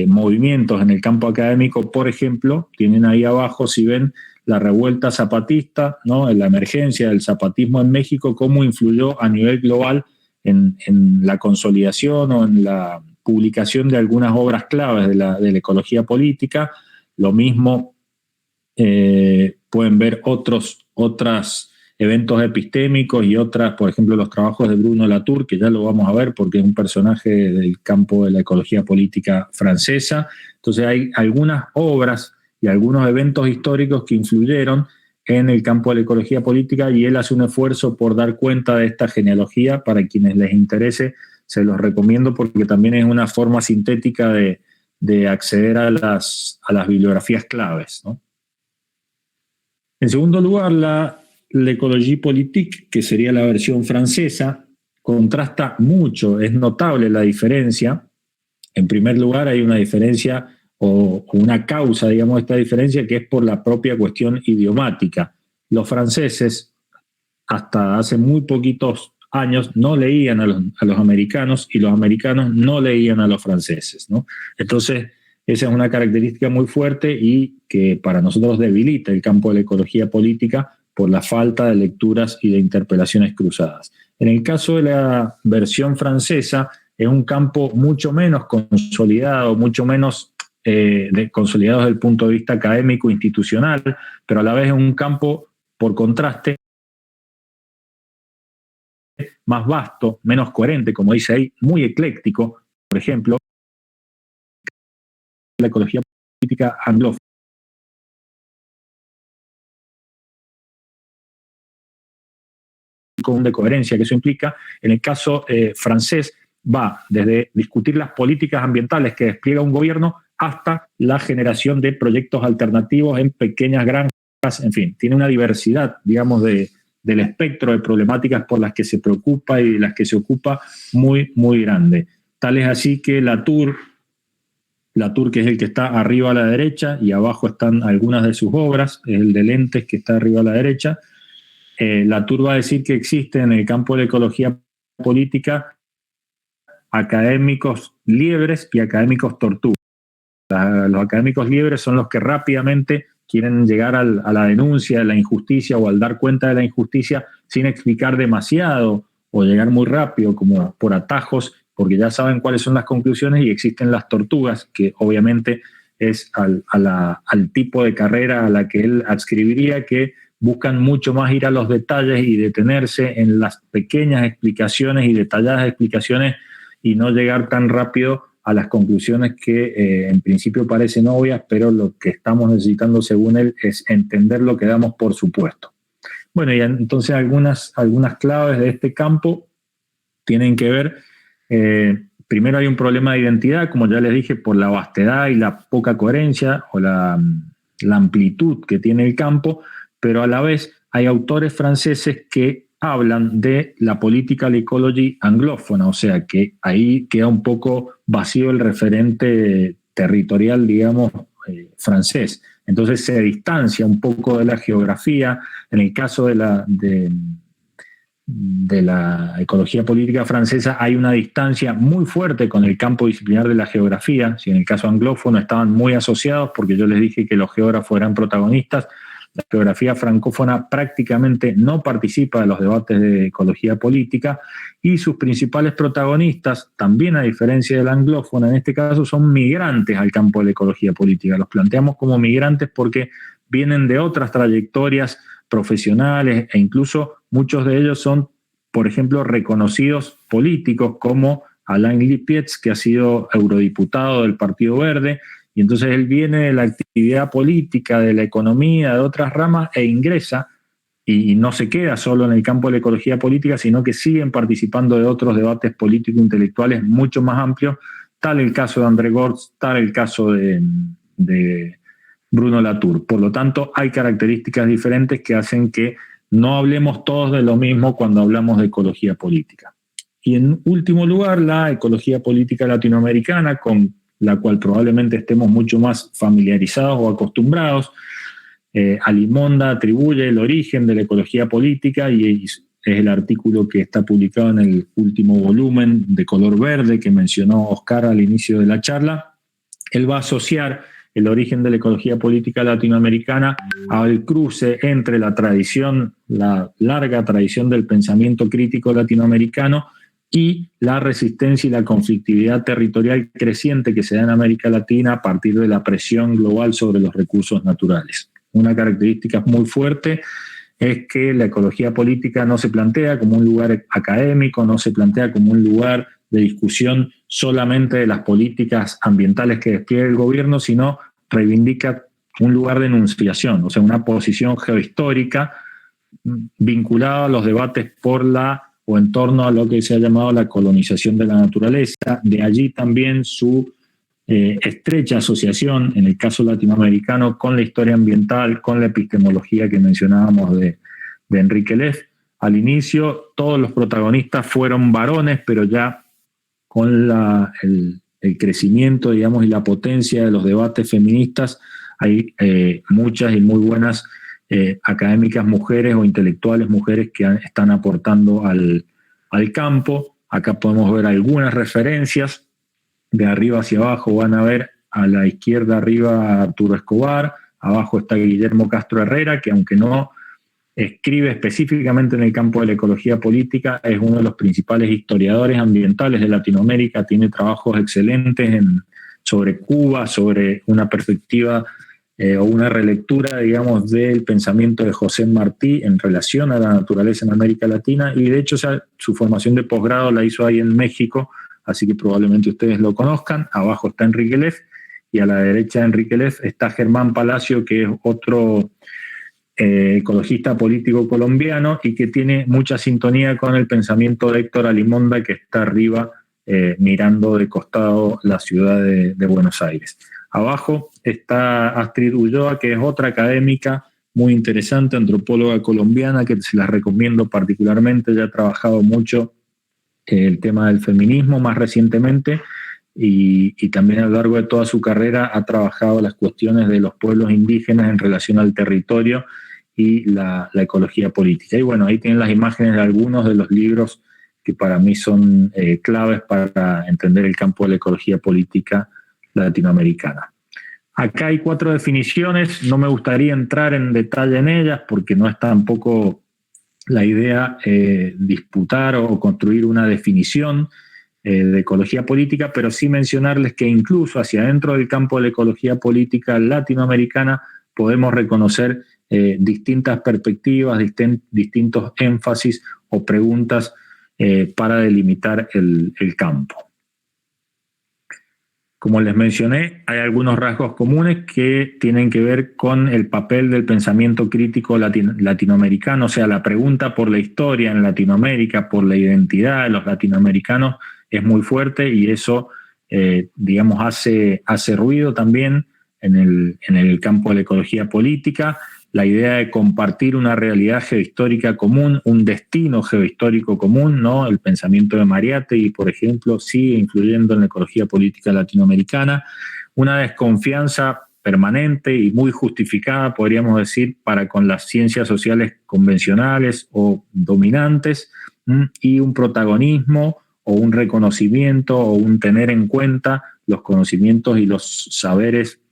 movimientos en el campo académico. Por ejemplo, tienen ahí abajo, si ven, la revuelta zapatista, ¿no? La emergencia del zapatismo en México, cómo influyó a nivel global en la consolidación o en la publicación de algunas obras claves de la ecología política. Lo mismo pueden ver otros eventos epistémicos y otras, por ejemplo, los trabajos de Bruno Latour, que ya lo vamos a ver porque es un personaje del campo de la ecología política francesa. Entonces hay algunas obras y algunos eventos históricos que influyeron en el campo de la ecología política, y él hace un esfuerzo por dar cuenta de esta genealogía. Para quienes les interese, se los recomiendo porque también es una forma sintética de acceder a las bibliografías claves, ¿no? En segundo lugar, la L'Écologie Politique, que sería la versión francesa, contrasta mucho, es notable la diferencia. En primer lugar, hay una diferencia o una causa, digamos, de esta diferencia, que es por la propia cuestión idiomática. Los franceses, hasta hace muy poquitos años, no leían a los americanos, y los americanos no leían a los franceses, ¿no? Entonces, esa es una característica muy fuerte y que para nosotros debilita el campo de la ecología política por la falta de lecturas y de interpelaciones cruzadas. En el caso de la versión francesa, es un campo mucho menos consolidado, mucho menos consolidado desde el punto de vista académico institucional, pero a la vez es un campo, por contraste, más vasto, menos coherente, como dice ahí, muy ecléctico. Por ejemplo, la ecología política anglófona, con de coherencia que eso implica. En el caso francés, va desde discutir las políticas ambientales que despliega un gobierno hasta la generación de proyectos alternativos en pequeñas granjas. En fin, tiene una diversidad, digamos, del espectro de problemáticas por las que se preocupa y de las que se ocupa muy, muy grande. Tal es así que Latour, que es el que está arriba a la derecha, y abajo están algunas de sus obras, es el de lentes que está arriba a la derecha. Latour va a decir que existe en el campo de la ecología política académicos liebres y académicos tortugas. Los académicos liebres son los que rápidamente quieren llegar a la denuncia de la injusticia o al dar cuenta de la injusticia sin explicar demasiado o llegar muy rápido, como por atajos, porque ya saben cuáles son las conclusiones. Y existen las tortugas, que obviamente es al tipo de carrera a la que él adscribiría, que buscan mucho más ir a los detalles y detenerse en las pequeñas explicaciones y detalladas explicaciones y no llegar tan rápido a las conclusiones que en principio parecen obvias, pero lo que estamos necesitando, según él, es entender lo que damos por supuesto. Bueno, y entonces algunas claves de este campo tienen que ver, primero hay un problema de identidad, como ya les dije, por la vastedad y la poca coherencia o la amplitud que tiene el campo, pero a la vez hay autores franceses que hablan de la political ecology anglófona, o sea que ahí queda un poco vacío el referente territorial, digamos, francés. Entonces se distancia un poco de la geografía. En el caso de la ecología política francesa hay una distancia muy fuerte con el campo disciplinar de la geografía. Si en el caso anglófono estaban muy asociados, porque yo les dije que los geógrafos eran protagonistas, la geografía francófona prácticamente no participa de los debates de ecología política, y sus principales protagonistas, también a diferencia de la anglófona, en este caso son migrantes al campo de la ecología política. Los planteamos como migrantes porque vienen de otras trayectorias profesionales e incluso muchos de ellos son, por ejemplo, reconocidos políticos como Alain Lipietz, que ha sido eurodiputado del Partido Verde. Y entonces él viene de la actividad política, de la economía, de otras ramas, e ingresa y no se queda solo en el campo de la ecología política, sino que siguen participando de otros debates político-intelectuales mucho más amplios, tal el caso de André Gortz, tal el caso de Bruno Latour. Por lo tanto, hay características diferentes que hacen que no hablemos todos de lo mismo cuando hablamos de ecología política. Y en último lugar, la ecología política latinoamericana, con la cual probablemente estemos mucho más familiarizados o acostumbrados, Alimonda atribuye el origen de la ecología política, y es el artículo que está publicado en el último volumen de color verde que mencionó Oscar al inicio de la charla. Él va a asociar el origen de la ecología política latinoamericana al cruce entre la larga tradición del pensamiento crítico latinoamericano y la resistencia y la conflictividad territorial creciente que se da en América Latina a partir de la presión global sobre los recursos naturales. Una característica muy fuerte es que la ecología política no se plantea como un lugar académico, no se plantea como un lugar de discusión solamente de las políticas ambientales que despliega el gobierno, sino reivindica un lugar de enunciación, o sea, una posición geohistórica vinculada a los debates por o en torno a lo que se ha llamado la colonización de la naturaleza. De allí también su estrecha asociación, en el caso latinoamericano, con la historia ambiental, con la epistemología que mencionábamos de Enrique Leff. Al inicio, todos los protagonistas fueron varones, pero ya con el crecimiento, digamos, y la potencia de los debates feministas, hay muchas y muy buenas académicas mujeres o intelectuales mujeres que están aportando al campo. Acá podemos ver algunas referencias. De arriba hacia abajo van a ver a la izquierda arriba a Arturo Escobar, abajo está Guillermo Castro Herrera, que aunque no escribe específicamente en el campo de la ecología política, es uno de los principales historiadores ambientales de Latinoamérica, tiene trabajos excelentes sobre Cuba, sobre una perspectiva o una relectura, digamos, del pensamiento de José Martí en relación a la naturaleza en América Latina, y de hecho su formación de posgrado la hizo ahí en México, así que probablemente ustedes lo conozcan. Abajo está Enrique Leff, y a la derecha de Enrique Leff está Germán Palacio, que es otro ecologista político colombiano y que tiene mucha sintonía con el pensamiento de Héctor Alimonda, que está arriba mirando de costado la ciudad de Buenos Aires. Abajo está Astrid Ulloa, que es otra académica muy interesante, antropóloga colombiana, que se las recomiendo particularmente. Ya ha trabajado mucho el tema del feminismo más recientemente, y también a lo largo de toda su carrera ha trabajado las cuestiones de los pueblos indígenas en relación al territorio y la ecología política. Y bueno, ahí tienen las imágenes de algunos de los libros que para mí son claves para entender el campo de la ecología política latinoamericana. Acá hay 4 definiciones, no me gustaría entrar en detalle en ellas porque no es tampoco la idea disputar o construir una definición de ecología política, pero sí mencionarles que incluso hacia adentro del campo de la ecología política latinoamericana podemos reconocer distintas perspectivas, distintos énfasis o preguntas para delimitar el campo. Como les mencioné, hay algunos rasgos comunes que tienen que ver con el papel del pensamiento crítico latinoamericano, o sea, la pregunta por la historia en Latinoamérica, por la identidad de los latinoamericanos es muy fuerte, y eso, digamos, hace ruido también en el campo de la ecología política. La idea de compartir una realidad geohistórica común, un destino geohistórico común, ¿no? El pensamiento de Mariátegui, por ejemplo, sigue influyendo en la ecología política latinoamericana. Una desconfianza permanente y muy justificada, podríamos decir, para con las ciencias sociales convencionales o dominantes, y un protagonismo o un reconocimiento o un tener en cuenta los conocimientos y los saberes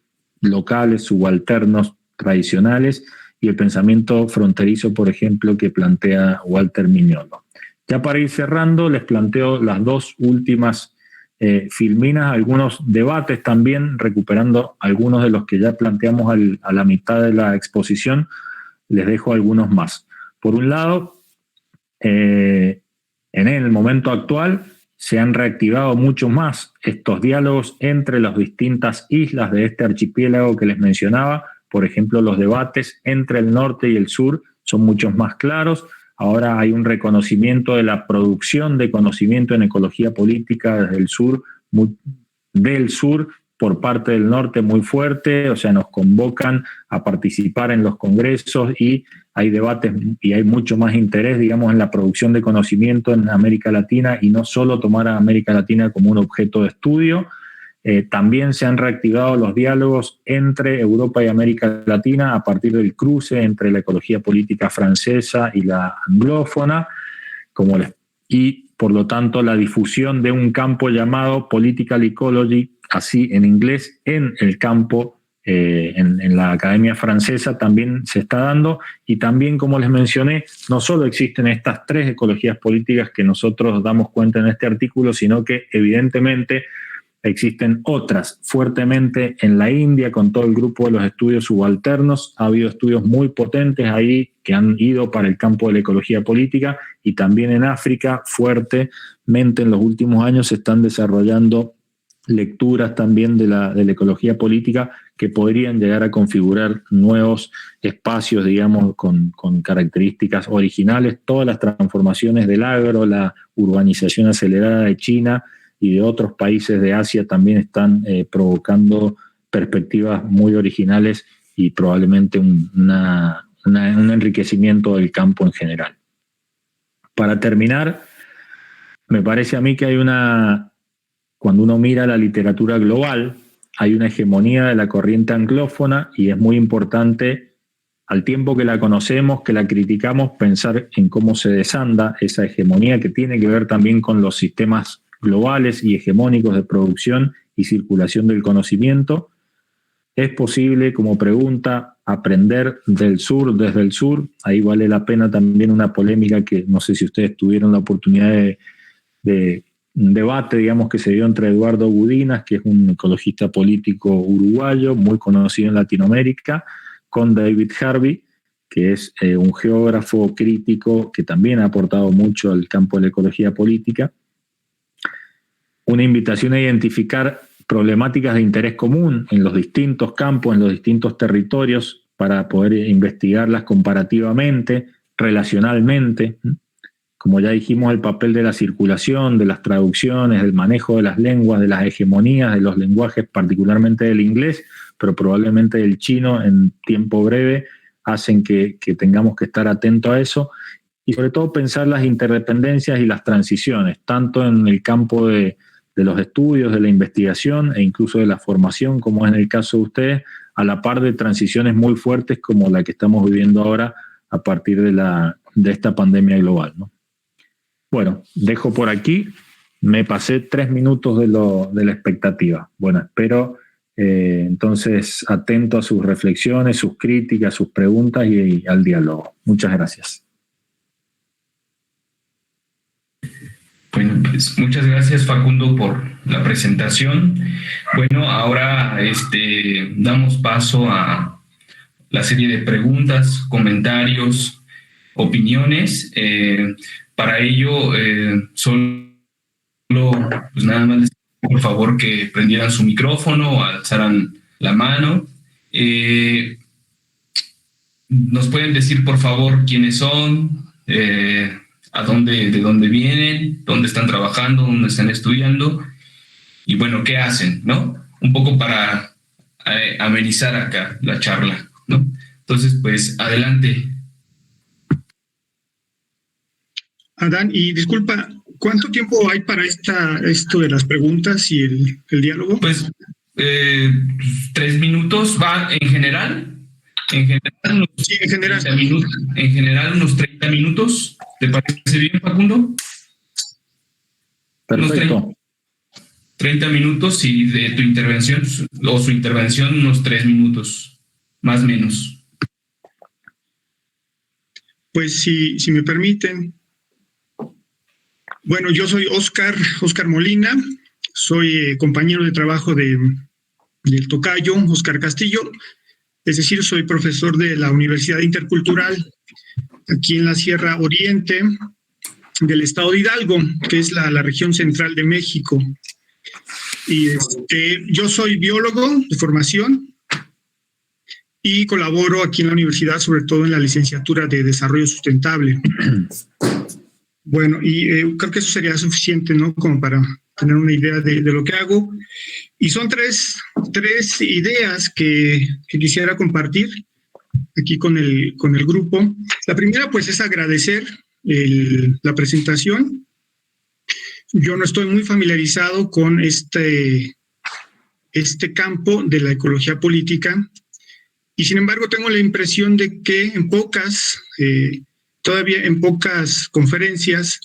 locales, subalternos, tradicionales, y el pensamiento fronterizo, por ejemplo, que plantea Walter Mignolo. Ya para ir cerrando, les planteo las 2 últimas filminas, algunos debates también, recuperando algunos de los que ya planteamos a la mitad de la exposición. Les dejo algunos más. Por un lado, en el momento actual se han reactivado mucho más estos diálogos entre las distintas islas de este archipiélago que les mencionaba. Por ejemplo, los debates entre el norte y el sur son muchos más claros. Ahora hay un reconocimiento de la producción de conocimiento en ecología política desde el sur, por parte del norte muy fuerte, o sea, nos convocan a participar en los congresos y hay debates y hay mucho más interés, digamos, en la producción de conocimiento en América Latina, y no solo tomar a América Latina como un objeto de estudio. También se han reactivado los diálogos entre Europa y América Latina a partir del cruce entre la ecología política francesa y la anglófona, y por lo tanto la difusión de un campo llamado Political Ecology, así en inglés, en el campo, en la Academia Francesa también se está dando, y también, como les mencioné, no solo existen estas 3 ecologías políticas que nosotros damos cuenta en este artículo, sino que evidentemente existen otras fuertemente en la India, con todo el grupo de los estudios subalternos. Ha habido estudios muy potentes ahí que han ido para el campo de la ecología política, y también en África fuertemente en los últimos años se están desarrollando lecturas también de la ecología política que podrían llegar a configurar nuevos espacios, digamos, con características originales. Todas las transformaciones del agro, la urbanización acelerada de China y de otros países de Asia también están provocando perspectivas muy originales y probablemente un enriquecimiento del campo en general. Para terminar, me parece a mí que cuando uno mira la literatura global, hay una hegemonía de la corriente anglófona, y es muy importante, al tiempo que la conocemos, que la criticamos, pensar en cómo se desanda esa hegemonía, que tiene que ver también con los sistemas globales y hegemónicos de producción y circulación del conocimiento. ¿Es posible, como pregunta, aprender desde el sur? Ahí vale la pena también una polémica que no sé si ustedes tuvieron la oportunidad de un debate, digamos, que se dio entre Eduardo Gudinas, que es un ecologista político uruguayo muy conocido en Latinoamérica, con David Harvey, que es un geógrafo crítico que también ha aportado mucho al campo de la ecología política. Una invitación a identificar problemáticas de interés común en los distintos campos, en los distintos territorios, para poder investigarlas comparativamente, relacionalmente. Como ya dijimos, el papel de la circulación, de las traducciones, del manejo de las lenguas, de las hegemonías, de los lenguajes, particularmente del inglés, pero probablemente del chino en tiempo breve, hacen que tengamos que estar atentos a eso, y sobre todo pensar las interdependencias y las transiciones, tanto en el campo de los estudios, de la investigación e incluso de la formación, como es en el caso de ustedes, a la par de transiciones muy fuertes como la que estamos viviendo ahora a partir de esta pandemia global, ¿no? Bueno, dejo por aquí. Me pasé 3 minutos de la expectativa. Bueno, espero entonces atento a sus reflexiones, sus críticas, sus preguntas y al diálogo. Muchas gracias. Bueno, pues muchas gracias, Facundo, por la presentación. Bueno, ahora damos paso a la serie de preguntas, comentarios, opiniones. Para ello, solo pues nada más les pido, por favor, que prendieran su micrófono o alzaran la mano. ¿Nos pueden decir, por favor, quiénes son? De dónde vienen, dónde están trabajando, dónde están estudiando y bueno, qué hacen, ¿no? Un poco para amenizar acá la charla, ¿no? Entonces, pues, adelante. Adán, y disculpa, ¿cuánto tiempo hay para esto de las preguntas y el diálogo? Pues 3 minutos va en general. En general, 30 minutos, en general unos 30 minutos. ¿Te parece bien, Facundo? Perfecto. 30 minutos y de tu intervención o su intervención unos 3 minutos, más o menos. Pues si me permiten. Bueno, yo soy Óscar Molina, soy compañero de trabajo del tocayo, Óscar Castillo. Es decir, soy profesor de la Universidad Intercultural aquí en la Sierra Oriente del estado de Hidalgo, que es la región central de México. Y yo soy biólogo de formación y colaboro aquí en la universidad, sobre todo en la licenciatura de Desarrollo Sustentable. Bueno, y creo que eso sería suficiente, ¿no? Como para tener una idea de lo que hago. Y son tres ideas que quisiera compartir aquí con el grupo. La primera, pues, es agradecer la presentación. Yo no estoy muy familiarizado con este este campo de la ecología política, y sin embargo tengo la impresión de que todavía en pocas conferencias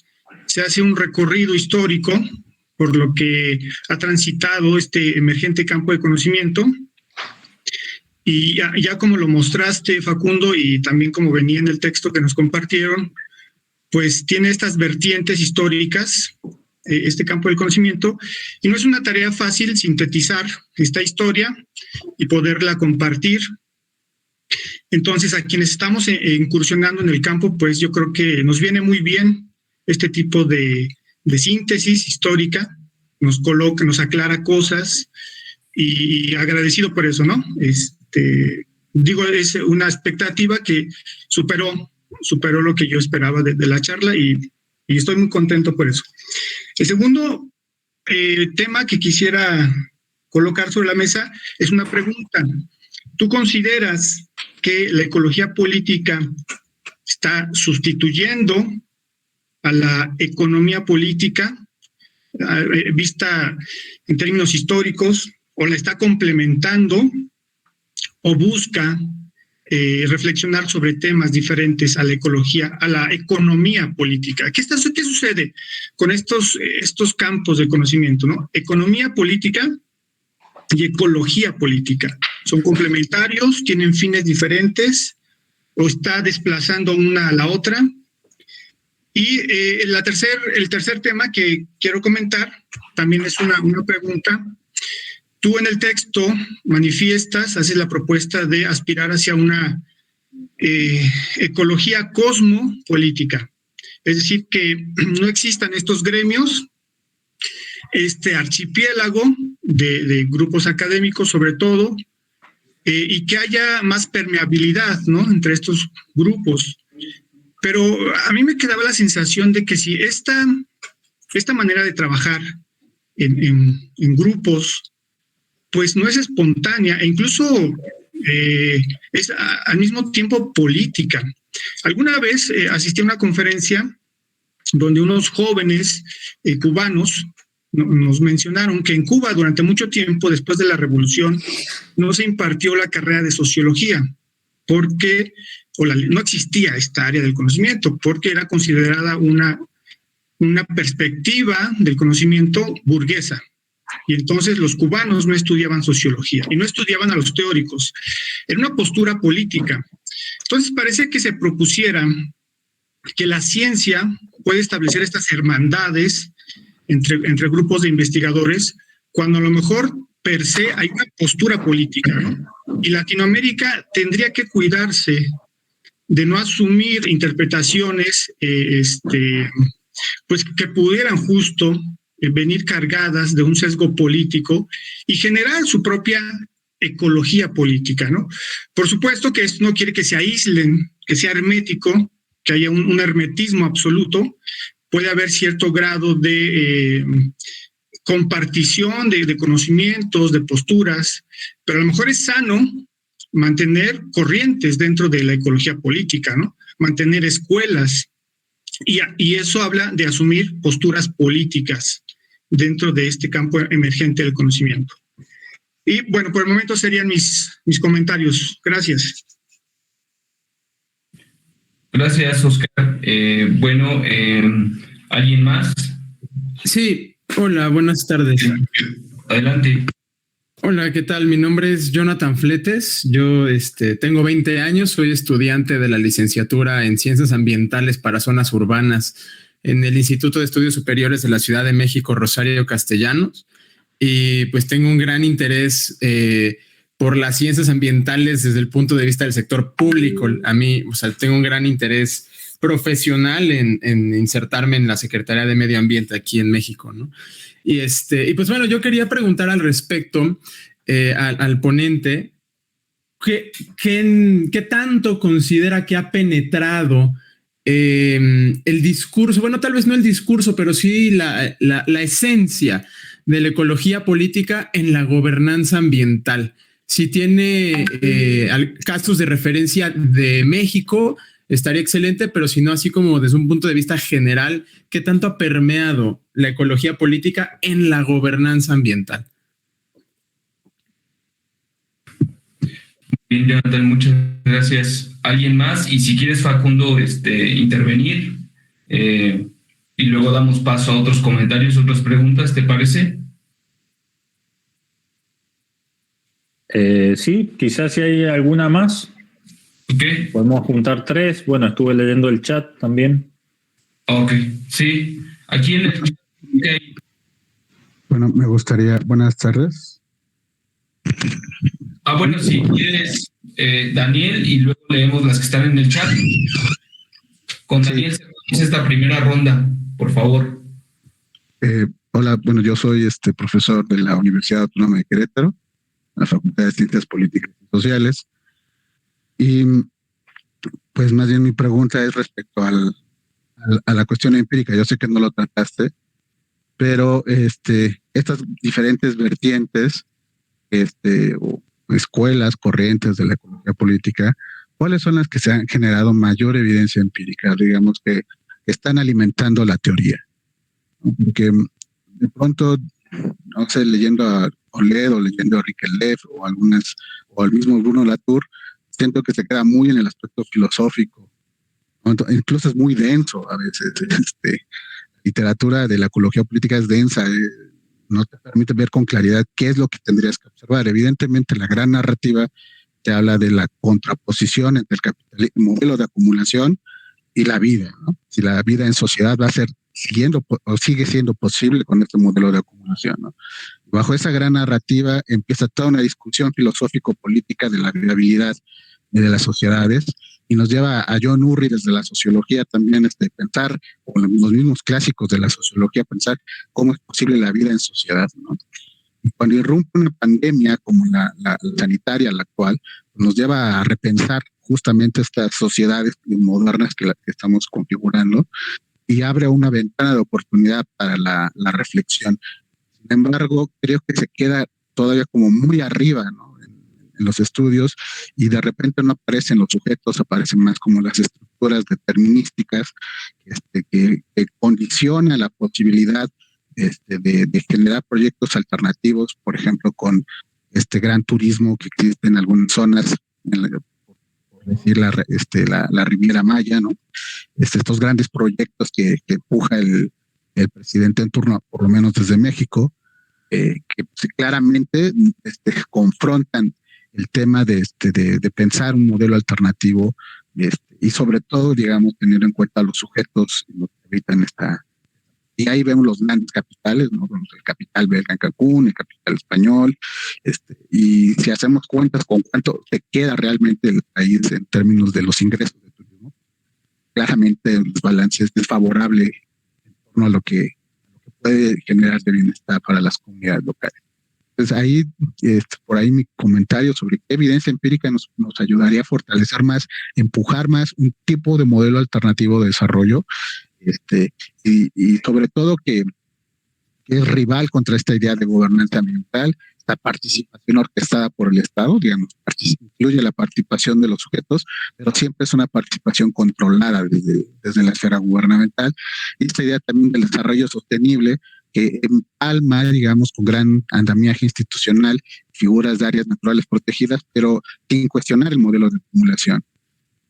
se hace un recorrido histórico por lo que ha transitado este emergente campo de conocimiento. Y ya como lo mostraste, Facundo, y también como venía en el texto que nos compartieron, pues tiene estas vertientes históricas, este campo del conocimiento, y no es una tarea fácil sintetizar esta historia y poderla compartir. Entonces, a quienes estamos incursionando en el campo, pues yo creo que nos viene muy bien este tipo de síntesis histórica, nos coloca, nos aclara cosas, y agradecido por eso, ¿no? Digo, es una expectativa que superó lo que yo esperaba de la charla, y estoy muy contento por eso. El segundo tema que quisiera colocar sobre la mesa es una pregunta. ¿Tú consideras que la ecología política está sustituyendo a la economía política vista en términos históricos, o la está complementando, o busca reflexionar sobre temas diferentes a la ecología, a la economía política? ¿Qué sucede con estos campos de conocimiento, ¿no? Economía política y ecología política. ¿Son complementarios? ¿Tienen fines diferentes? ¿O está desplazando una a la otra? Y el tercer tema que quiero comentar también es una pregunta. Tú en el texto manifiestas, haces la propuesta de aspirar hacia una ecología cosmopolítica. Es decir, que no existan estos gremios, este archipiélago de grupos académicos sobre todo, y que haya más permeabilidad, ¿no?, entre estos grupos. Pero a mí me quedaba la sensación de que si esta manera de trabajar en grupos, pues no es espontánea, e incluso es al mismo tiempo política. Alguna vez asistí a una conferencia donde unos jóvenes cubanos nos mencionaron que en Cuba durante mucho tiempo, después de la revolución, no se impartió la carrera de sociología, porque no existía esta área del conocimiento, porque era considerada una perspectiva del conocimiento burguesa. Y entonces los cubanos no estudiaban sociología y no estudiaban a los teóricos. Era una postura política. Entonces parece que se propusiera que la ciencia puede establecer estas hermandades entre grupos de investigadores, cuando a lo mejor per se hay una postura política, ¿no? Y Latinoamérica tendría que cuidarse de no asumir interpretaciones pues que pudieran justo venir cargadas de un sesgo político y generar su propia ecología política, ¿no? Por supuesto que esto no quiere que se aíslen, que sea hermético, que haya un hermetismo absoluto. Puede haber cierto grado de compartición de conocimientos, de posturas, pero a lo mejor es sano mantener corrientes dentro de la ecología política, ¿no? Mantener escuelas, y eso habla de asumir posturas políticas dentro de este campo emergente del conocimiento. Y bueno, por el momento serían mis comentarios. Gracias. Gracias, Oscar. Bueno, ¿alguien más? Sí, hola, buenas tardes. Adelante. Hola, ¿qué tal? Mi nombre es Jonathan Fletes. Yo tengo 20 años, soy estudiante de la licenciatura en Ciencias Ambientales para Zonas Urbanas en el Instituto de Estudios Superiores de la Ciudad de México, Rosario Castellanos. Y pues tengo un gran interés por las ciencias ambientales desde el punto de vista del sector público. A mí, tengo un gran interés profesional en insertarme en la Secretaría de Medio Ambiente aquí en México, ¿no? Y pues bueno, yo quería preguntar al respecto al ponente, ¿qué tanto considera que ha penetrado el discurso? Bueno, tal vez no el discurso, pero sí la esencia de la ecología política en la gobernanza ambiental. Si tiene casos de referencia de México, estaría excelente, pero si no, así como desde un punto de vista general, ¿qué tanto ha permeado la ecología política en la gobernanza ambiental? Bien, Jonathan, muchas gracias. ¿Alguien más? Y si quieres, Facundo, intervenir, y luego damos paso a otros comentarios, otras preguntas, ¿te parece? Sí, quizás si hay alguna más, Ok, podemos juntar 3. Bueno, estuve leyendo el chat también. ok, sí. Aquí en el chat, ok. Bueno, me gustaría, buenas tardes. Bueno, si quieres, Daniel, y luego leemos las que están en el chat. Con Daniel cerramos esta primera ronda, por favor. Hola, bueno, yo soy profesor de la Universidad Autónoma de Querétaro, en la Facultad de Ciencias Políticas y Sociales. Y pues más bien mi pregunta es respecto a la cuestión empírica. Yo sé que no lo trataste, pero estas diferentes vertientes, o escuelas, corrientes de la economía política, ¿cuáles son las que se han generado mayor evidencia empírica, digamos, que están alimentando la teoría? Porque de pronto, no sé, leyendo a Olled o leyendo a Riquelme o al mismo Bruno Latour, siento que se queda muy en el aspecto filosófico, ¿no? Incluso es muy denso a veces. Literatura de la ecología política es densa, no te permite ver con claridad qué es lo que tendrías que observar. Evidentemente, la gran narrativa te habla de la contraposición entre el modelo de acumulación y la vida, ¿no? Si la vida en sociedad va a ser sigue siendo posible con este modelo de acumulación, ¿no? Bajo esa gran narrativa empieza toda una discusión filosófico-política de la viabilidad de las sociedades, y nos lleva a John Urry desde la sociología también pensar, con los mismos clásicos de la sociología, pensar cómo es posible la vida en sociedad, ¿no? Y cuando irrumpe una pandemia como la sanitaria, la actual, nos lleva a repensar justamente estas sociedades modernas que estamos configurando, y abre una ventana de oportunidad para la reflexión. Sin embargo, creo que se queda todavía como muy arriba, ¿no?, en los estudios, y de repente no aparecen los sujetos, aparecen más como las estructuras determinísticas que condicionan la posibilidad de generar proyectos alternativos, por ejemplo, con este gran turismo que existe en algunas zonas, por decir la Riviera Maya, ¿no? Estos grandes proyectos que empuja el presidente en turno, por lo menos desde México, que claramente confrontan el tema de pensar un modelo alternativo, y sobre todo, digamos, tener en cuenta a los sujetos los que habitan esta. Y ahí vemos los grandes capitales, ¿no? Vemos el capital belga en Cancún, el capital español, y si hacemos cuentas con cuánto te queda realmente el país en términos de los ingresos de turismo, claramente el desbalance es desfavorable en torno a lo que puede generar de bienestar para las comunidades locales. Entonces ahí, por ahí mi comentario sobre qué evidencia empírica nos ayudaría a fortalecer más, empujar más un tipo de modelo alternativo de desarrollo, y sobre todo que es rival contra esta idea de gobernanza ambiental, esta participación orquestada por el Estado, digamos, incluye la participación de los sujetos, pero siempre es una participación controlada desde la esfera gubernamental, y esta idea también del desarrollo sostenible, que empalma, digamos, con gran andamiaje institucional, figuras de áreas naturales protegidas, pero sin cuestionar el modelo de acumulación.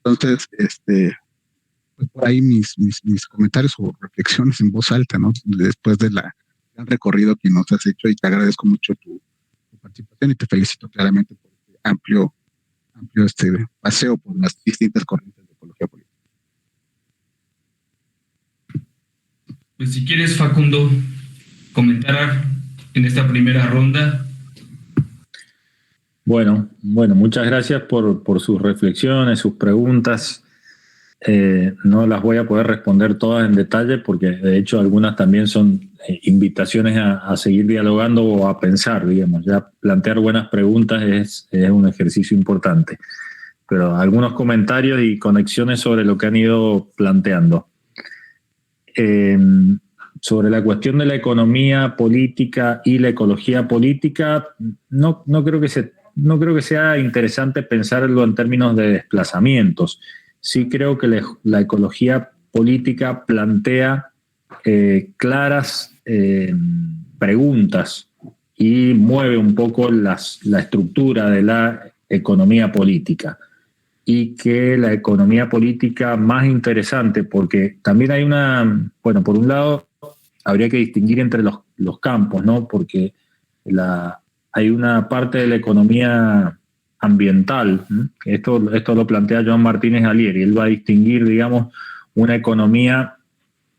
Entonces, pues por ahí mis comentarios o reflexiones en voz alta, ¿no?, después de gran recorrido que nos has hecho, y te agradezco mucho tu participación y te felicito claramente por este amplio paseo por las distintas corrientes de ecología política. Pues si quieres, Facundo, comentar en esta primera ronda. Bueno, muchas gracias por sus reflexiones, sus preguntas. No las voy a poder responder todas en detalle, porque de hecho algunas también son invitaciones a seguir dialogando o a pensar, digamos. Ya plantear buenas preguntas es un ejercicio importante. Pero algunos comentarios y conexiones sobre lo que han ido planteando. Sobre la cuestión de la economía política y la ecología política, no creo que sea interesante pensarlo en términos de desplazamientos. Sí creo que la ecología política plantea claras preguntas y mueve un poco la estructura de la economía política, y que la economía política más interesante, porque también hay por un lado, habría que distinguir entre los campos, ¿no? Porque hay una parte de la economía ambiental, ¿no? Esto lo plantea Joan Martínez Alier, y él va a distinguir, digamos, una economía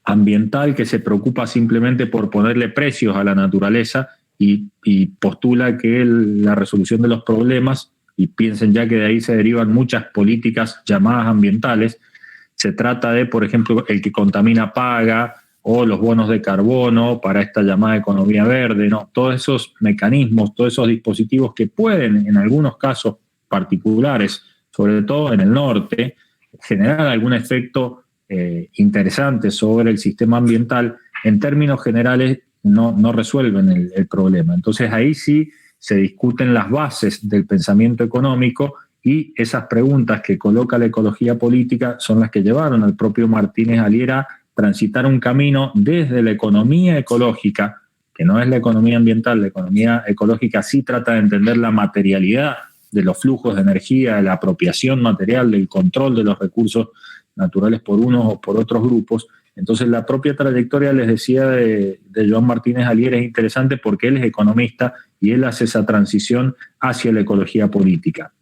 ambiental que se preocupa simplemente por ponerle precios a la naturaleza y postula que la resolución de los problemas, y piensen ya que de ahí se derivan muchas políticas llamadas ambientales, se trata de, por ejemplo, el que contamina paga, o los bonos de carbono para esta llamada economía verde, ¿no? Todos esos mecanismos, todos esos dispositivos que pueden, en algunos casos particulares, sobre todo en el norte, generar algún efecto interesante sobre el sistema ambiental, en términos generales no resuelven el problema. Entonces ahí sí se discuten las bases del pensamiento económico, y esas preguntas que coloca la ecología política son las que llevaron al propio Martínez Alier a transitar un camino desde la economía ecológica, que no es la economía ambiental. La economía ecológica sí trata de entender la materialidad de los flujos de energía, de la apropiación material, del control de los recursos naturales por unos o por otros grupos. Entonces la propia trayectoria, les decía, de Joan Martínez Alier es interesante porque él es economista y él hace esa transición hacia la ecología política.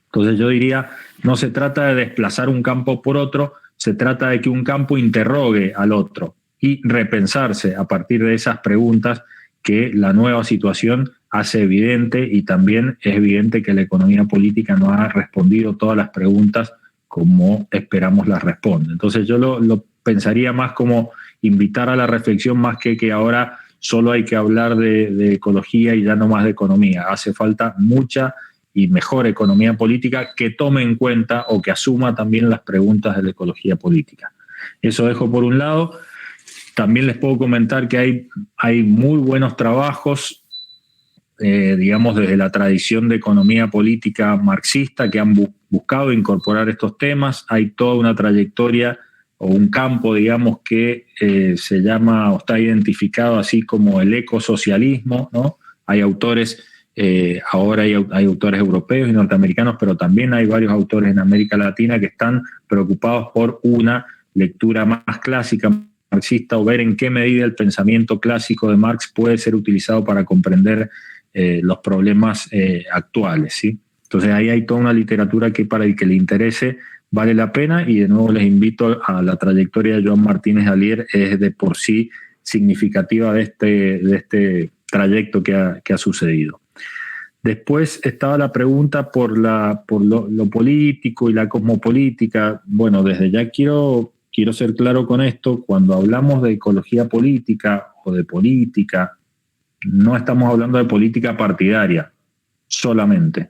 Entonces yo diría, no se trata de desplazar un campo por otro, se trata de que un campo interrogue al otro y repensarse a partir de esas preguntas que la nueva situación hace evidente, y también es evidente que la economía política no ha respondido todas las preguntas como esperamos las responda. Entonces yo lo pensaría más como invitar a la reflexión, más que ahora solo hay que hablar de ecología y ya no más de economía. Hace falta mucha y mejor economía política que tome en cuenta o que asuma también las preguntas de la ecología política. Eso dejo por un lado. También les puedo comentar que hay muy buenos trabajos, digamos, desde la tradición de economía política marxista, que han buscado incorporar estos temas. Hay toda una trayectoria o un campo, digamos, que se llama o está identificado así como el ecosocialismo, ¿no? Hay autores... ahora hay autores europeos y norteamericanos, pero también hay varios autores en América Latina que están preocupados por una lectura más clásica marxista, o ver en qué medida el pensamiento clásico de Marx puede ser utilizado para comprender los problemas actuales, ¿sí? Entonces ahí hay toda una literatura que para el que le interese vale la pena, y de nuevo les invito a la trayectoria de Joan Martínez Alier, es de por sí significativa de este trayecto que ha sucedido. Después estaba la pregunta por lo político y la cosmopolítica. Bueno, desde ya quiero ser claro con esto. Cuando hablamos de ecología política o de política, no estamos hablando de política partidaria solamente.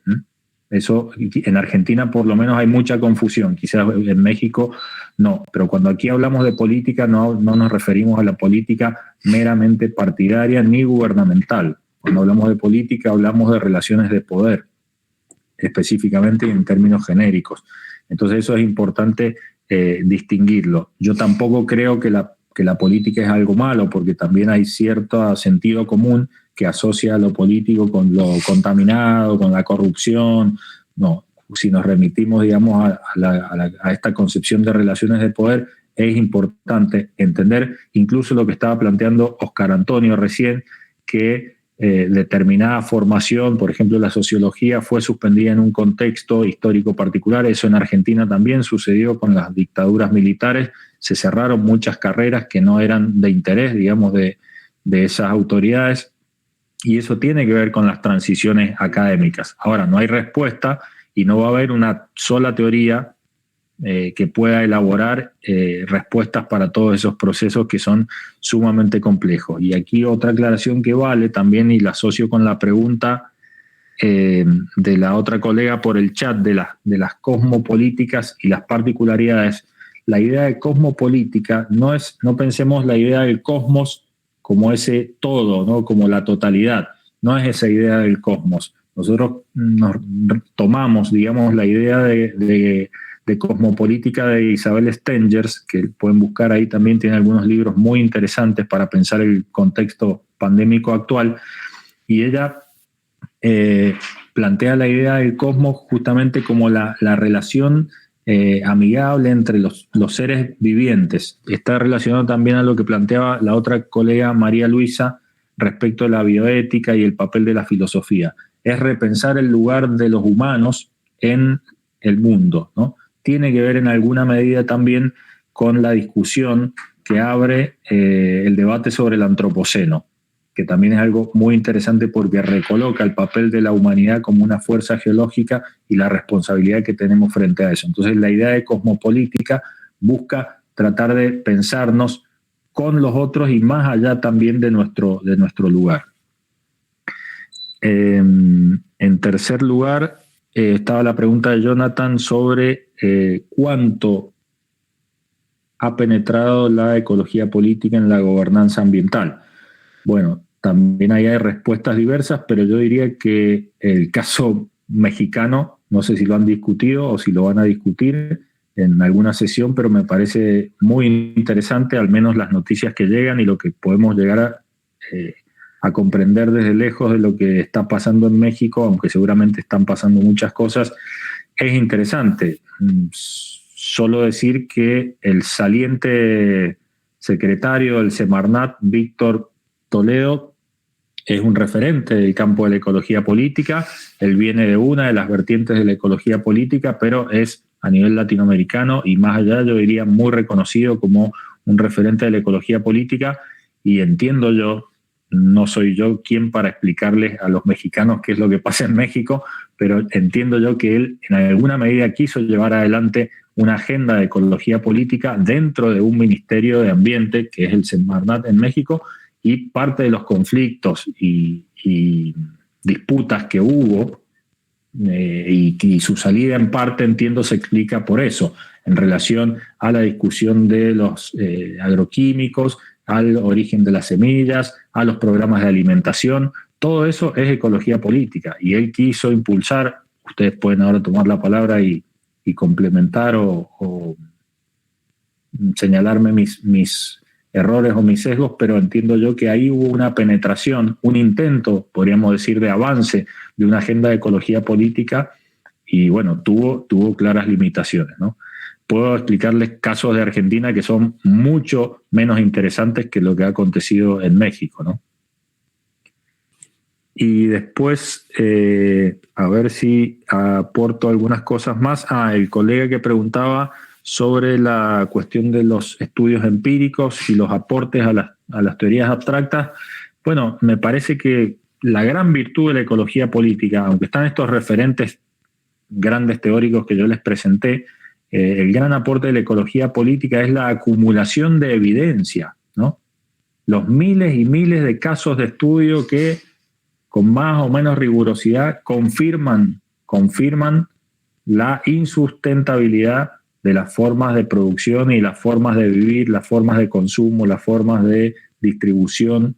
Eso en Argentina por lo menos hay mucha confusión, quizás en México no, pero cuando aquí hablamos de política no nos referimos a la política meramente partidaria ni gubernamental. Cuando hablamos de política hablamos de relaciones de poder, específicamente y en términos genéricos. Entonces eso es importante distinguirlo. Yo tampoco creo que la política es algo malo, porque también hay cierto sentido común que asocia a lo político con lo contaminado, con la corrupción. No, si nos remitimos, digamos, a esta concepción de relaciones de poder, es importante entender incluso lo que estaba planteando Oscar Antonio recién, que determinada formación, por ejemplo la sociología, fue suspendida en un contexto histórico particular. Eso en Argentina también sucedió con las dictaduras militares. Se cerraron muchas carreras que no eran de interés, digamos, de esas autoridades, y eso tiene que ver con las transiciones académicas. Ahora, no hay respuesta y no va a haber una sola teoría que pueda elaborar respuestas para todos esos procesos que son sumamente complejos. Y aquí otra aclaración que vale también, y la asocio con la pregunta de la otra colega por el chat, de las cosmopolíticas y las particularidades. La idea de cosmopolítica no pensemos la idea del cosmos como ese todo, ¿no? Como la totalidad. No es esa idea del cosmos. Nosotros nos tomamos, digamos, la idea de cosmopolítica de Isabel Stengers, que pueden buscar ahí también, tiene algunos libros muy interesantes para pensar el contexto pandémico actual, y ella plantea la idea del cosmos justamente como la relación amigable entre los seres vivientes. Está relacionado también a lo que planteaba la otra colega María Luisa respecto a la bioética y el papel de la filosofía. Es repensar el lugar de los humanos en el mundo, ¿no? Tiene que ver en alguna medida también con la discusión que abre el debate sobre el antropoceno, que también es algo muy interesante porque recoloca el papel de la humanidad como una fuerza geológica y la responsabilidad que tenemos frente a eso. Entonces la idea de cosmopolítica busca tratar de pensarnos con los otros y más allá también de nuestro lugar. En tercer lugar, estaba la pregunta de Jonathan sobre cuánto ha penetrado la ecología política en la gobernanza ambiental. Bueno, también ahí hay respuestas diversas, pero yo diría que el caso mexicano, no sé si lo han discutido o si lo van a discutir en alguna sesión, pero me parece muy interesante, al menos las noticias que llegan y lo que podemos llegar a comprender desde lejos de lo que está pasando en México, aunque seguramente están pasando muchas cosas, es interesante. Solo decir que el saliente secretario del Semarnat, Víctor Toledo, es un referente del campo de la ecología política. Él viene de una de las vertientes de la ecología política, pero es a nivel latinoamericano y más allá, yo diría, muy reconocido como un referente de la ecología política. Y entiendo yo, no soy yo quien para explicarles a los mexicanos qué es lo que pasa en México, pero entiendo yo que él en alguna medida quiso llevar adelante una agenda de ecología política dentro de un ministerio de ambiente, que es el Semarnat en México, y parte de los conflictos y disputas que hubo y su salida en parte, entiendo, se explica por eso, en relación a la discusión de los agroquímicos, al origen de las semillas, a los programas de alimentación. Todo eso es ecología política y él quiso impulsar, ustedes pueden ahora tomar la palabra y complementar o señalarme mis errores o mis sesgos, pero entiendo yo que ahí hubo una penetración, un intento, podríamos decir, de avance de una agenda de ecología política y bueno, tuvo claras limitaciones, ¿no? Puedo explicarles casos de Argentina que son mucho menos interesantes que lo que ha acontecido en México, ¿no? Y después, a ver si aporto algunas cosas más. El colega que preguntaba sobre la cuestión de los estudios empíricos y los aportes a las teorías abstractas. Bueno, me parece que la gran virtud de la ecología política, aunque están estos referentes grandes teóricos que yo les presenté, el gran aporte de la ecología política es la acumulación de evidencia, ¿no? Los miles y miles de casos de estudio que con más o menos rigurosidad confirman la insustentabilidad de las formas de producción y las formas de vivir, las formas de consumo, las formas de distribución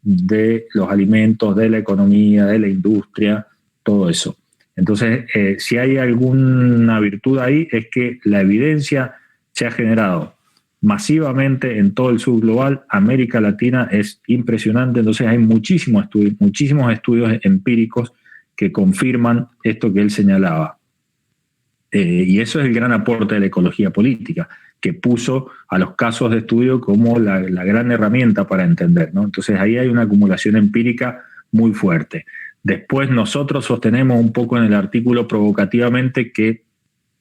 de los alimentos, de la economía, de la industria, todo eso. Entonces, si hay alguna virtud ahí es que la evidencia se ha generado masivamente en todo el sur global. América Latina es impresionante, entonces hay muchísimos estudios empíricos que confirman esto que él señalaba. Y eso es el gran aporte de la ecología política, que puso a los casos de estudio como la gran herramienta para entender, ¿no? Entonces ahí hay una acumulación empírica muy fuerte. Después nosotros sostenemos un poco en el artículo provocativamente que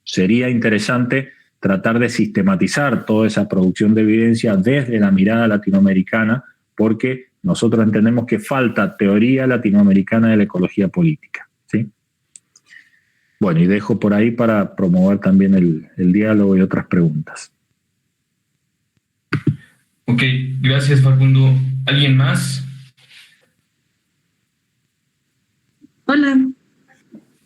sería interesante tratar de sistematizar toda esa producción de evidencia desde la mirada latinoamericana, porque nosotros entendemos que falta teoría latinoamericana de la ecología política, ¿sí? Bueno, y dejo por ahí para promover también el diálogo y otras preguntas. Ok, gracias Facundo. ¿Alguien más? Hola.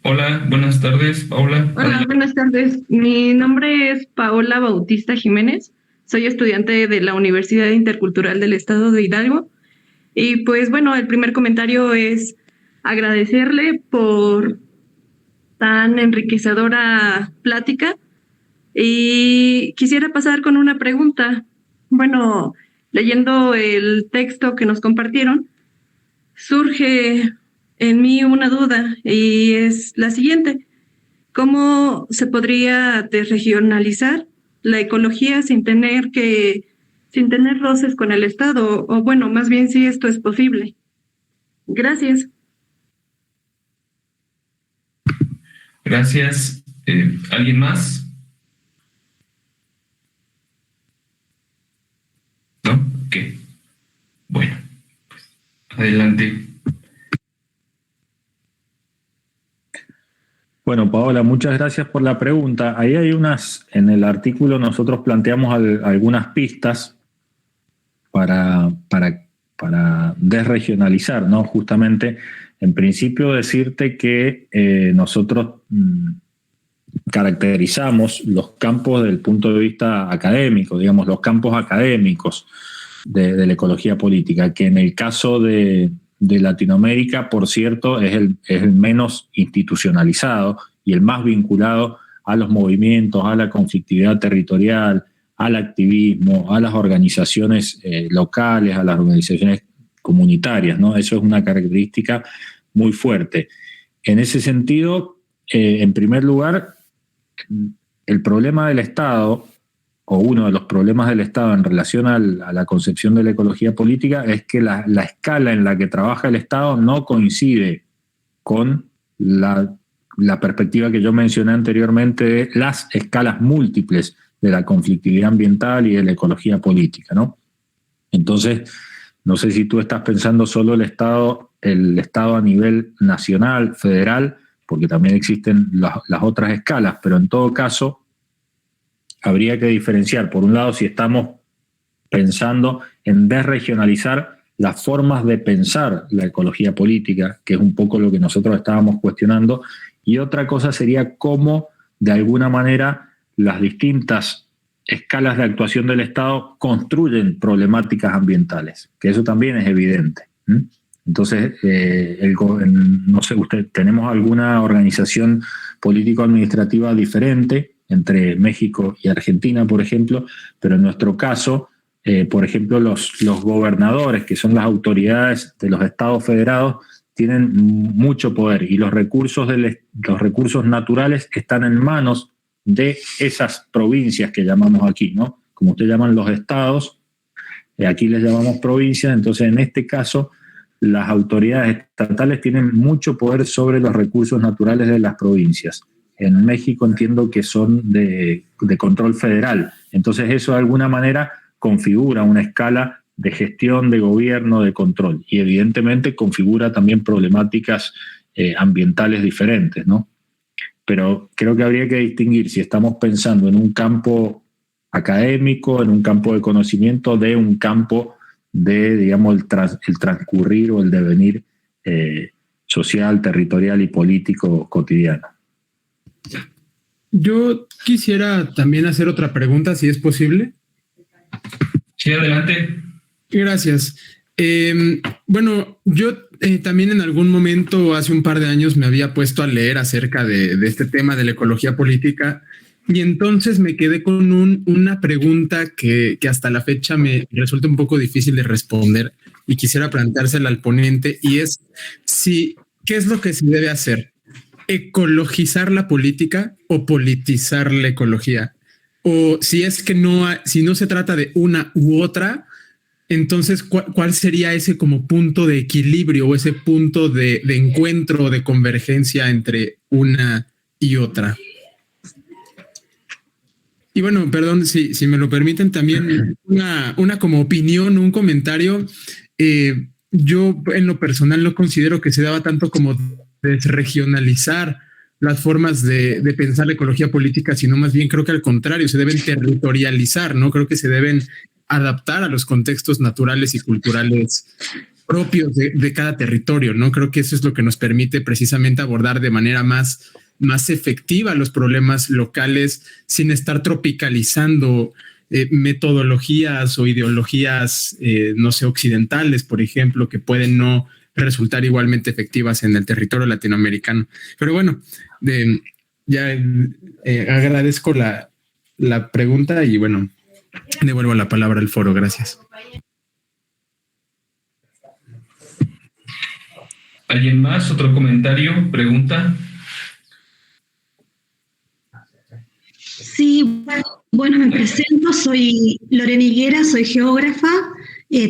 Hola, buenas tardes, Paola. Hola, buenas tardes. Mi nombre es Paola Bautista Jiménez. Soy estudiante de la Universidad Intercultural del Estado de Hidalgo. Y pues bueno, el primer comentario es agradecerle por tan enriquecedora plática. Y quisiera pasar con una pregunta. Bueno, leyendo el texto que nos compartieron, surge en mí una duda y es la siguiente. ¿Cómo se podría desregionalizar la ecología sin tener roces con el Estado? O bueno, más bien si esto es posible. Gracias. Gracias. ¿Alguien más? ¿No? Ok. Bueno, pues, adelante. Bueno, Paola, muchas gracias por la pregunta. Ahí hay en el artículo nosotros planteamos algunas pistas para desregionalizar, ¿no? Justamente, en principio decirte que nosotros caracterizamos los campos desde el punto de vista académico, digamos, los campos académicos de la ecología política, que en el caso de Latinoamérica, por cierto, es el menos institucionalizado y el más vinculado a los movimientos, a la conflictividad territorial, al activismo, a las organizaciones locales, a las organizaciones comunitarias, ¿no? Eso es una característica muy fuerte. En ese sentido, en primer lugar, el problema del Estado, o uno de los problemas del Estado en relación a la concepción de la ecología política, es que la escala en la que trabaja el Estado no coincide con la perspectiva que yo mencioné anteriormente de las escalas múltiples de la conflictividad ambiental y de la ecología política, ¿no? Entonces, no sé si tú estás pensando solo el Estado a nivel nacional, federal, porque también existen las otras escalas, pero en todo caso habría que diferenciar, por un lado, si estamos pensando en desregionalizar las formas de pensar la ecología política, que es un poco lo que nosotros estábamos cuestionando, y otra cosa sería cómo, de alguna manera, las distintas escalas de actuación del Estado construyen problemáticas ambientales, que eso también es evidente. Entonces, no sé, ¿tenemos alguna organización político-administrativa diferente entre México y Argentina, por ejemplo? Pero en nuestro caso, por ejemplo, los gobernadores, que son las autoridades de los estados federados, tienen mucho poder y los recursos naturales están en manos de esas provincias que llamamos aquí, ¿no? Como ustedes llaman los estados, aquí les llamamos provincias. Entonces, en este caso, las autoridades estatales tienen mucho poder sobre los recursos naturales de las provincias. En México entiendo que son de control federal. Entonces eso de alguna manera configura una escala de gestión, de gobierno, de control. Y evidentemente configura también problemáticas ambientales diferentes, ¿no? Pero creo que habría que distinguir si estamos pensando en un campo académico, en un campo de conocimiento, de un campo de, digamos, el transcurrir o el devenir social, territorial y político cotidiano. Yo quisiera también hacer otra pregunta, si es posible. Sí, adelante. Gracias. Bueno, yo también en algún momento, hace un par de años, me había puesto a leer acerca de este tema de la ecología política y entonces me quedé con una pregunta que hasta la fecha me resulta un poco difícil de responder y quisiera planteársela al ponente, y es ¿qué es lo que se debe hacer? ¿Ecologizar la política o politizar la ecología? O si es que si no se trata de una u otra, entonces ¿cuál sería ese como punto de equilibrio o ese punto de encuentro, de convergencia entre una y otra? Y bueno, perdón, si me lo permiten también una como opinión, un comentario. Yo en lo personal no considero que se daba tanto como desregionalizar las formas de pensar la ecología política, sino más bien creo que al contrario, se deben territorializar, ¿no? Creo que se deben adaptar a los contextos naturales y culturales propios de cada territorio, ¿no? Creo que eso es lo que nos permite precisamente abordar de manera más efectiva los problemas locales sin estar tropicalizando metodologías o ideologías, no sé, occidentales, por ejemplo, que pueden no resultar igualmente efectivas en el territorio latinoamericano. Pero bueno, agradezco la pregunta y bueno, devuelvo la palabra al foro. Gracias. ¿Alguien más? ¿Otro comentario? ¿Pregunta? Sí, bueno, me presento, soy Lorena Higuera, soy geógrafa,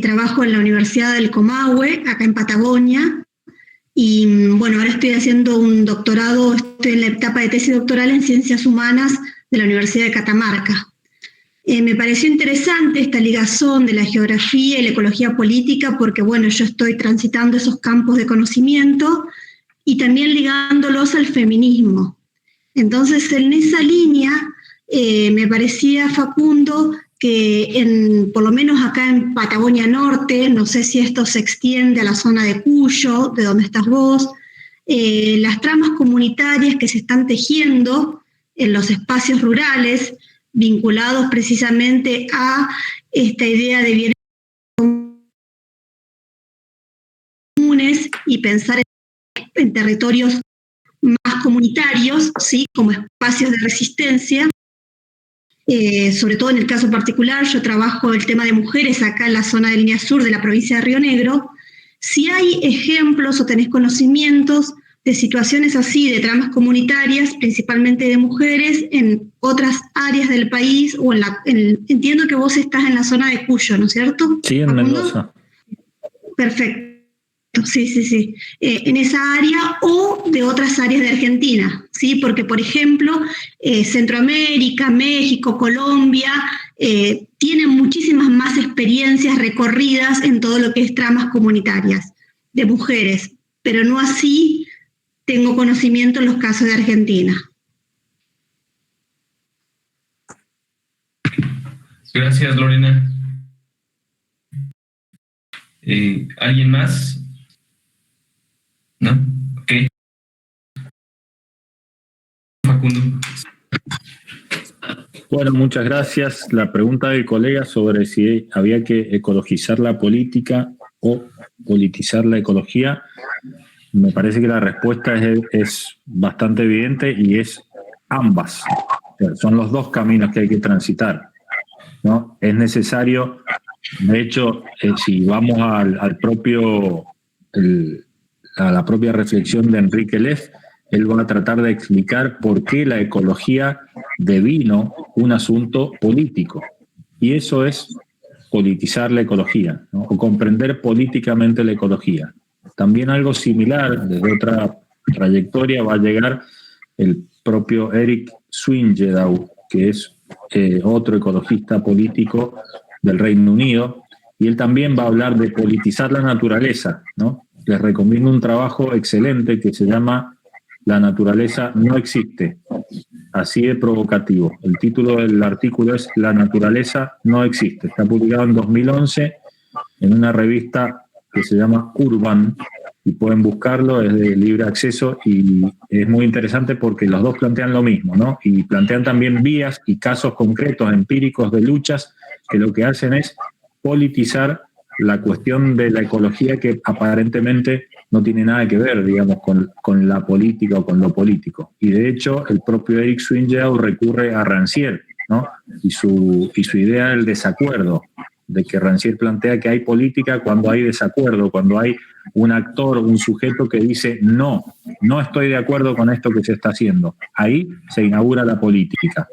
trabajo en la Universidad del Comahue, acá en Patagonia, y bueno, ahora estoy haciendo un doctorado, estoy en la etapa de tesis doctoral en Ciencias Humanas de la Universidad de Catamarca. Me pareció interesante esta ligazón de la geografía y la ecología política porque, bueno, yo estoy transitando esos campos de conocimiento y también ligándolos al feminismo. Entonces, en esa línea, me parecía, Facundo, que por lo menos acá en Patagonia Norte, no sé si esto se extiende a la zona de Cuyo, de donde estás vos, las tramas comunitarias que se están tejiendo en los espacios rurales, vinculados precisamente a esta idea de bienes comunes y pensar en territorios más comunitarios, ¿sí? Como espacios de resistencia. Sobre todo en el caso particular, yo trabajo el tema de mujeres acá en la zona de línea sur de la provincia de Río Negro. Si hay ejemplos o tenés conocimientos de situaciones así, de tramas comunitarias, principalmente de mujeres, en otras áreas del país, o entiendo que vos estás en la zona de Cuyo, ¿no es cierto? Sí, en Mendoza. Perfecto. Sí. En esa área o de otras áreas de Argentina, ¿sí? Porque, por ejemplo, Centroamérica, México, Colombia, tienen muchísimas más experiencias recorridas en todo lo que es tramas comunitarias de mujeres, pero no así tengo conocimiento en los casos de Argentina. Gracias, Lorena. ¿Alguien más? ¿No? Ok. Facundo. Bueno, muchas gracias. La pregunta del colega sobre si había que ecologizar la política o politizar la ecología, me parece que la respuesta es bastante evidente y es ambas. O sea, son los dos caminos que hay que transitar, ¿no? Es necesario, de hecho, si vamos a la propia reflexión de Enrique Leff, él va a tratar de explicar por qué la ecología devino un asunto político. Y eso es politizar la ecología, ¿no? O comprender políticamente la ecología. También algo similar, desde otra trayectoria, va a llegar el propio Eric Swingedow, que es otro ecologista político del Reino Unido, y él también va a hablar de politizar la naturaleza, ¿no? Les recomiendo un trabajo excelente que se llama La naturaleza no existe, así de provocativo. El título del artículo es La naturaleza no existe. Está publicado en 2011 en una revista que se llama Urban, y pueden buscarlo, es de libre acceso y es muy interesante porque los dos plantean lo mismo, ¿no? Y plantean también vías y casos concretos, empíricos de luchas que lo que hacen es politizar la cuestión de la ecología que aparentemente no tiene nada que ver, digamos, con la política o con lo político. Y de hecho, el propio Eric Swingedow recurre a Rancière, ¿no? Y su idea del desacuerdo, de que Rancière plantea que hay política cuando hay desacuerdo, cuando hay un actor, un sujeto que dice no estoy de acuerdo con esto que se está haciendo. Ahí se inaugura la política.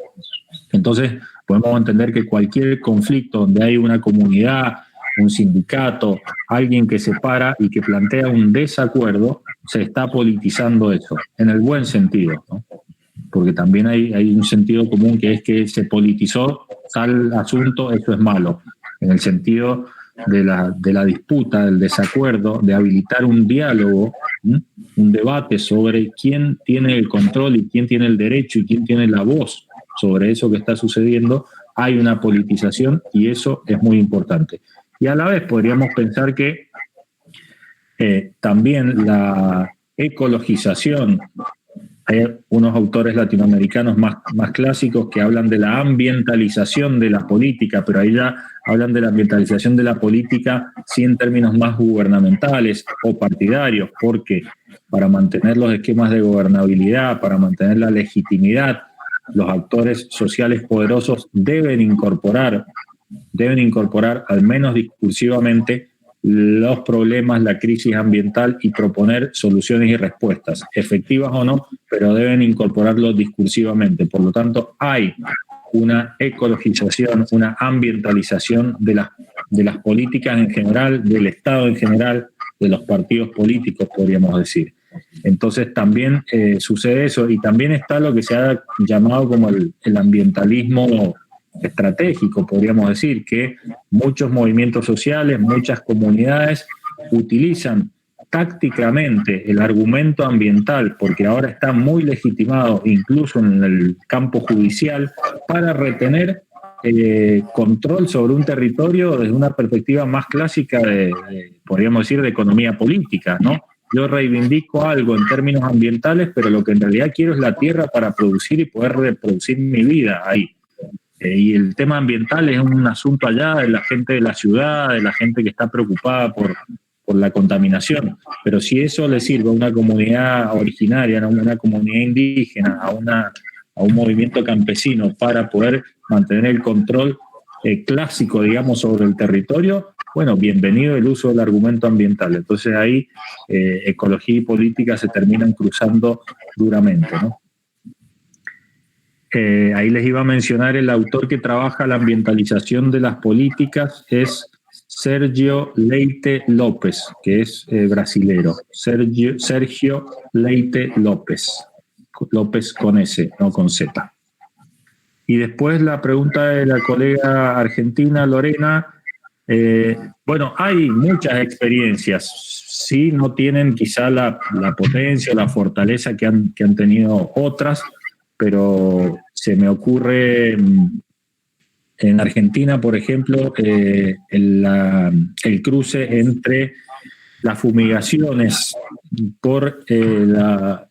Entonces, podemos entender que cualquier conflicto donde hay una comunidad, un sindicato, alguien que se para y que plantea un desacuerdo, se está politizando eso, en el buen sentido, ¿no? Porque también hay un sentido común que es que se politizó tal asunto, eso es malo, en el sentido de la disputa, del desacuerdo, de habilitar un diálogo, un debate sobre quién tiene el control y quién tiene el derecho y quién tiene la voz sobre eso que está sucediendo. Hay una politización y eso es muy importante. Y a la vez podríamos pensar que también la ecologización, hay unos autores latinoamericanos más clásicos que hablan de la ambientalización de la política, pero ahí ya hablan de la ambientalización de la política sí en términos más gubernamentales o partidarios, porque para mantener los esquemas de gobernabilidad, para mantener la legitimidad, los actores sociales poderosos deben incorporar al menos discursivamente los problemas, la crisis ambiental y proponer soluciones y respuestas, efectivas o no, pero deben incorporarlo discursivamente. Por lo tanto, hay una ecologización, una ambientalización de las políticas en general, del Estado en general, de los partidos políticos, podríamos decir. Entonces también sucede eso, y también está lo que se ha llamado como el ambientalismo estratégico, podríamos decir, que muchos movimientos sociales, muchas comunidades utilizan tácticamente el argumento ambiental, porque ahora está muy legitimado incluso en el campo judicial, para retener control sobre un territorio desde una perspectiva más clásica podríamos decir, de economía política, ¿no? Yo reivindico algo en términos ambientales, pero lo que en realidad quiero es la tierra para producir y poder reproducir mi vida ahí. Y el tema ambiental es un asunto allá de la gente de la ciudad, de la gente que está preocupada por la contaminación. Pero si eso le sirve a una comunidad originaria, a una comunidad indígena, a un movimiento campesino para poder mantener el control clásico, digamos, sobre el territorio, bueno, bienvenido el uso del argumento ambiental. Entonces ahí ecología y política se terminan cruzando duramente, ¿no? Ahí les iba a mencionar el autor que trabaja la ambientalización de las políticas, es Sergio Leite López, que es brasilero. Sergio Leite López. López con S, no con Z. Y después la pregunta de la colega argentina, Lorena. Bueno, hay muchas experiencias, sí, no tienen quizá la potencia o la fortaleza que han tenido otras, pero se me ocurre en Argentina, por ejemplo, el cruce entre las fumigaciones por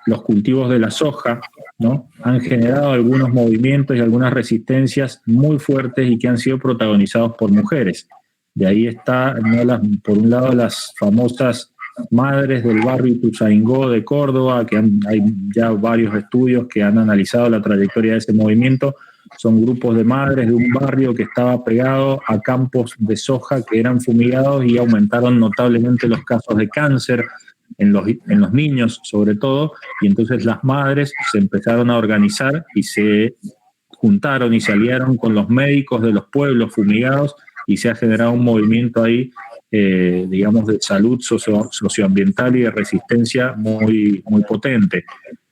los cultivos de la soja, ¿no? Han generado algunos movimientos y algunas resistencias muy fuertes y que han sido protagonizados por mujeres. De ahí está, por un lado, las famosas madres del barrio Ituzaingó de Córdoba, que hay ya varios estudios que han analizado la trayectoria de ese movimiento. Son grupos de madres de un barrio que estaba pegado a campos de soja que eran fumigados y aumentaron notablemente los casos de cáncer en los niños, sobre todo, y entonces las madres se empezaron a organizar y se juntaron y se aliaron con los médicos de los pueblos fumigados, y se ha generado un movimiento ahí, digamos, de salud socioambiental y de resistencia muy, muy potente.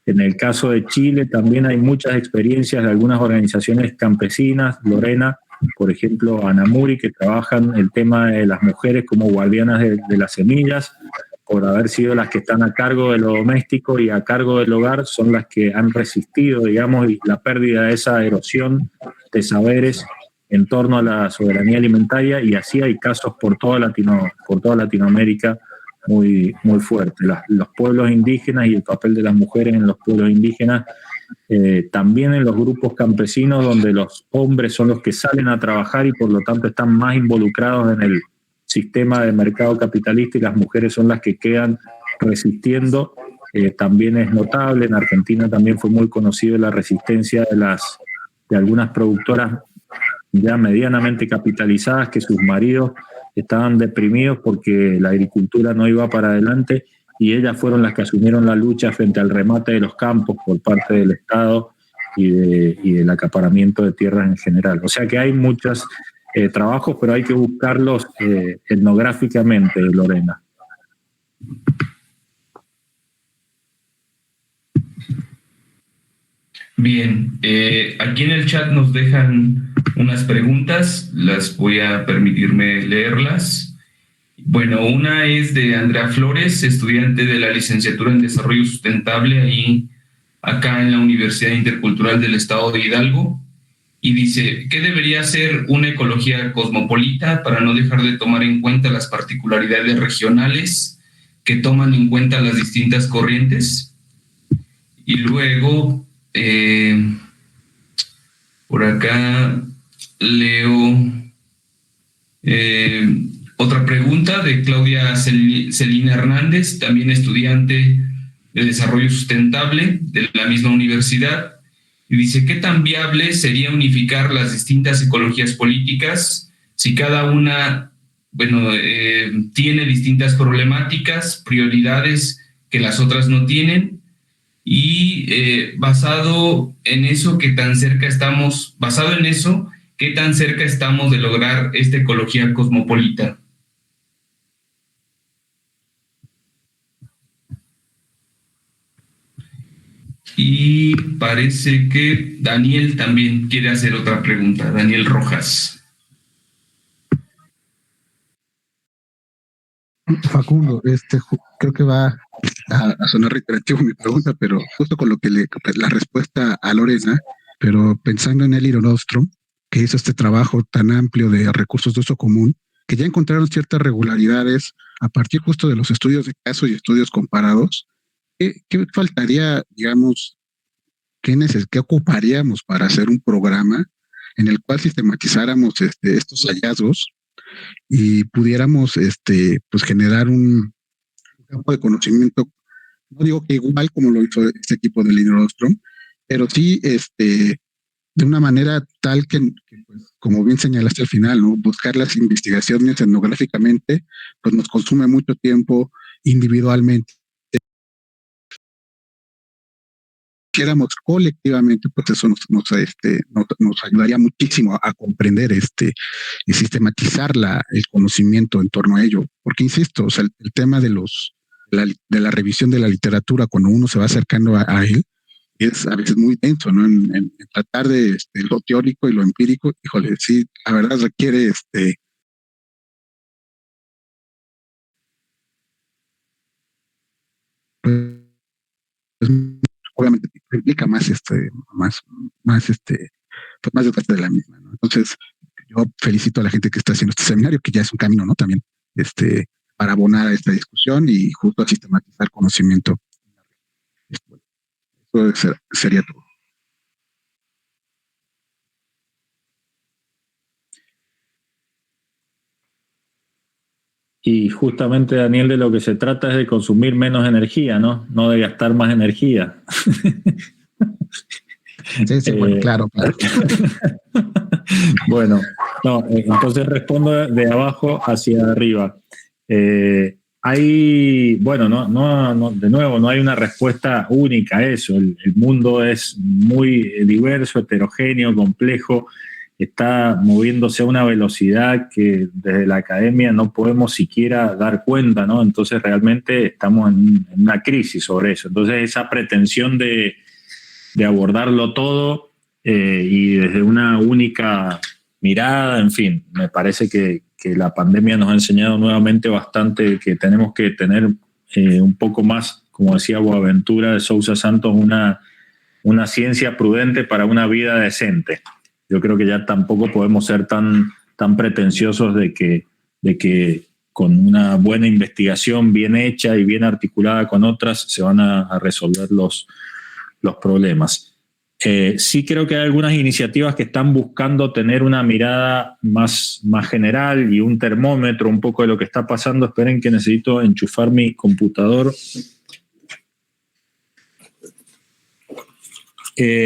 En el caso de Chile también hay muchas experiencias de algunas organizaciones campesinas, Lorena, por ejemplo, Anamuri, que trabajan el tema de las mujeres como guardianas de las semillas, por haber sido las que están a cargo de lo doméstico y a cargo del hogar, son las que han resistido, digamos, la pérdida de esa erosión de saberes en torno a la soberanía alimentaria, y así hay casos por toda Latinoamérica muy, muy fuertes. Los pueblos indígenas y el papel de las mujeres en los pueblos indígenas, también en los grupos campesinos, donde los hombres son los que salen a trabajar y por lo tanto están más involucrados en el sistema de mercado capitalista, y las mujeres son las que quedan resistiendo. También es notable, en Argentina también fue muy conocido la resistencia de algunas productoras ya medianamente capitalizadas, que sus maridos estaban deprimidos porque la agricultura no iba para adelante, y ellas fueron las que asumieron la lucha frente al remate de los campos por parte del Estado y del acaparamiento de tierras en general. O sea que hay muchos trabajos, pero hay que buscarlos etnográficamente, Lorena. Bien, aquí en el chat nos dejan unas preguntas, las voy a permitirme leerlas. Bueno, una es de Andrea Flores, estudiante de la licenciatura en Desarrollo Sustentable acá en la Universidad Intercultural del Estado de Hidalgo, y dice: ¿qué debería ser una ecología cosmopolita para no dejar de tomar en cuenta las particularidades regionales que toman en cuenta las distintas corrientes? Y luego, por acá leo otra pregunta de Claudia Celina Hernández, también estudiante de Desarrollo Sustentable de la misma universidad, y dice: ¿qué tan viable sería unificar las distintas ecologías políticas si cada una bueno, tiene distintas problemáticas, prioridades que las otras no tienen, y basado en eso, ¿qué tan cerca estamos de lograr esta ecología cosmopolita? Y parece que Daniel también quiere hacer otra pregunta. Daniel Rojas. Facundo, creo que va a sonar reiterativo mi pregunta, pero justo con lo que la respuesta a Lorena, pero pensando en el Elie Nostrum, que hizo este trabajo tan amplio de recursos de uso común, que ya encontraron ciertas regularidades a partir justo de los estudios de caso y estudios comparados. ¿Qué faltaría, digamos, qué ocuparíamos para hacer un programa en el cual sistematizáramos estos hallazgos y pudiéramos pues generar un campo de conocimiento, no digo que igual como lo hizo este equipo del Elie Nostrum, pero sí de una manera tal que pues, como bien señalaste al final, ¿no? Buscar las investigaciones etnográficamente pues nos consume mucho tiempo individualmente. Si hiciéramos colectivamente, pues eso nos ayudaría muchísimo a comprender y sistematizar el conocimiento en torno a ello. Porque insisto, o sea, el tema de la revisión de la literatura cuando uno se va acercando a él es a veces muy denso, ¿no? En tratar de lo teórico y lo empírico, híjole, sí, la verdad requiere pues, obviamente implica más pues más desgaste de la misma, ¿no? Entonces, yo felicito a la gente que está haciendo este seminario, que ya es un camino, ¿no? También, para abonar a esta discusión y justo a sistematizar conocimiento. Eso sería todo. Y justamente, Daniel, de lo que se trata es de consumir menos energía, ¿no? No de gastar más energía. Sí, bueno, claro. Bueno, no, entonces respondo de abajo hacia arriba. De nuevo, no hay una respuesta única a eso. El mundo es muy diverso, heterogéneo, complejo. Está moviéndose a una velocidad que desde la academia no podemos siquiera dar cuenta, ¿no? Entonces realmente estamos en una crisis sobre eso. Entonces esa pretensión de abordarlo todo y desde una única mirada, en fin, me parece que la pandemia nos ha enseñado nuevamente bastante que tenemos que tener un poco más, como decía Boaventura de Sousa Santos, una ciencia prudente para una vida decente. Yo creo que ya tampoco podemos ser tan pretenciosos de que con una buena investigación bien hecha y bien articulada con otras se van a resolver los problemas. Sí creo que hay algunas iniciativas que están buscando tener una mirada más general y un termómetro un poco de lo que está pasando. Esperen que necesito enchufar mi computador.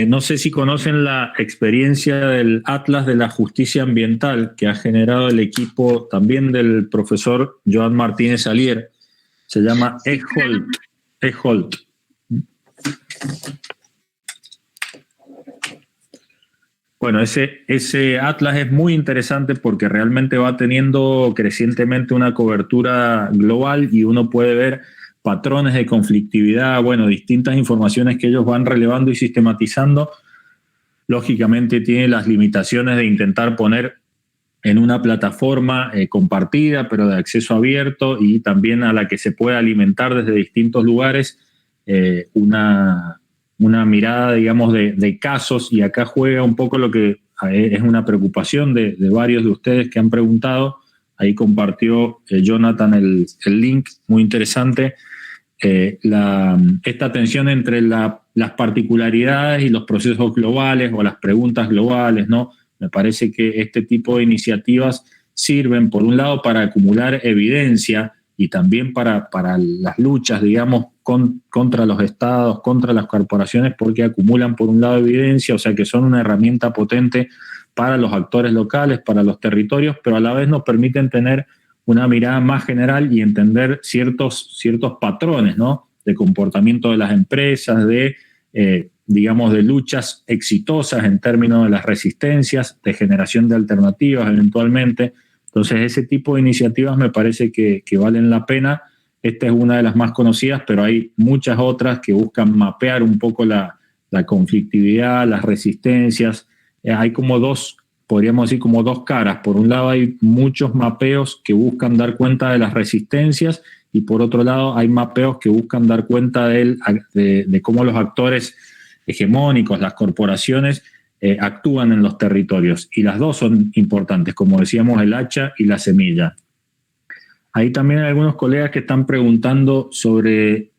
No sé si conocen la experiencia del Atlas de la Justicia Ambiental que ha generado el equipo también del profesor Joan Martínez Alier. Se llama EHOLT. Bueno, ese atlas es muy interesante porque realmente va teniendo crecientemente una cobertura global y uno puede ver patrones de conflictividad, bueno, distintas informaciones que ellos van relevando y sistematizando. Lógicamente tiene las limitaciones de intentar poner en una plataforma compartida, pero de acceso abierto y también a la que se pueda alimentar desde distintos lugares una mirada, digamos, de casos, y acá juega un poco lo que es una preocupación de varios de ustedes que han preguntado. Ahí compartió Jonathan el link, muy interesante. Esta tensión entre las particularidades y los procesos globales o las preguntas globales, ¿no? Me parece que este tipo de iniciativas sirven, por un lado, para acumular evidencia y también para las luchas, digamos, contra los estados, contra las corporaciones, porque acumulan, por un lado, evidencia, o sea que son una herramienta potente para los actores locales, para los territorios, pero a la vez nos permiten tener una mirada más general y entender ciertos patrones, ¿no?, de comportamiento de las empresas, digamos, de luchas exitosas en términos de las resistencias, de generación de alternativas eventualmente. Entonces, ese tipo de iniciativas me parece que valen la pena. Esta es una de las más conocidas, pero hay muchas otras que buscan mapear un poco la conflictividad, las resistencias. Hay como podríamos decir, como dos caras. Por un lado hay muchos mapeos que buscan dar cuenta de las resistencias y por otro lado hay mapeos que buscan dar cuenta de cómo los actores hegemónicos, las corporaciones, actúan en los territorios. Y las dos son importantes, como decíamos, el hacha y la semilla. Ahí también hay algunos colegas que están preguntando sobre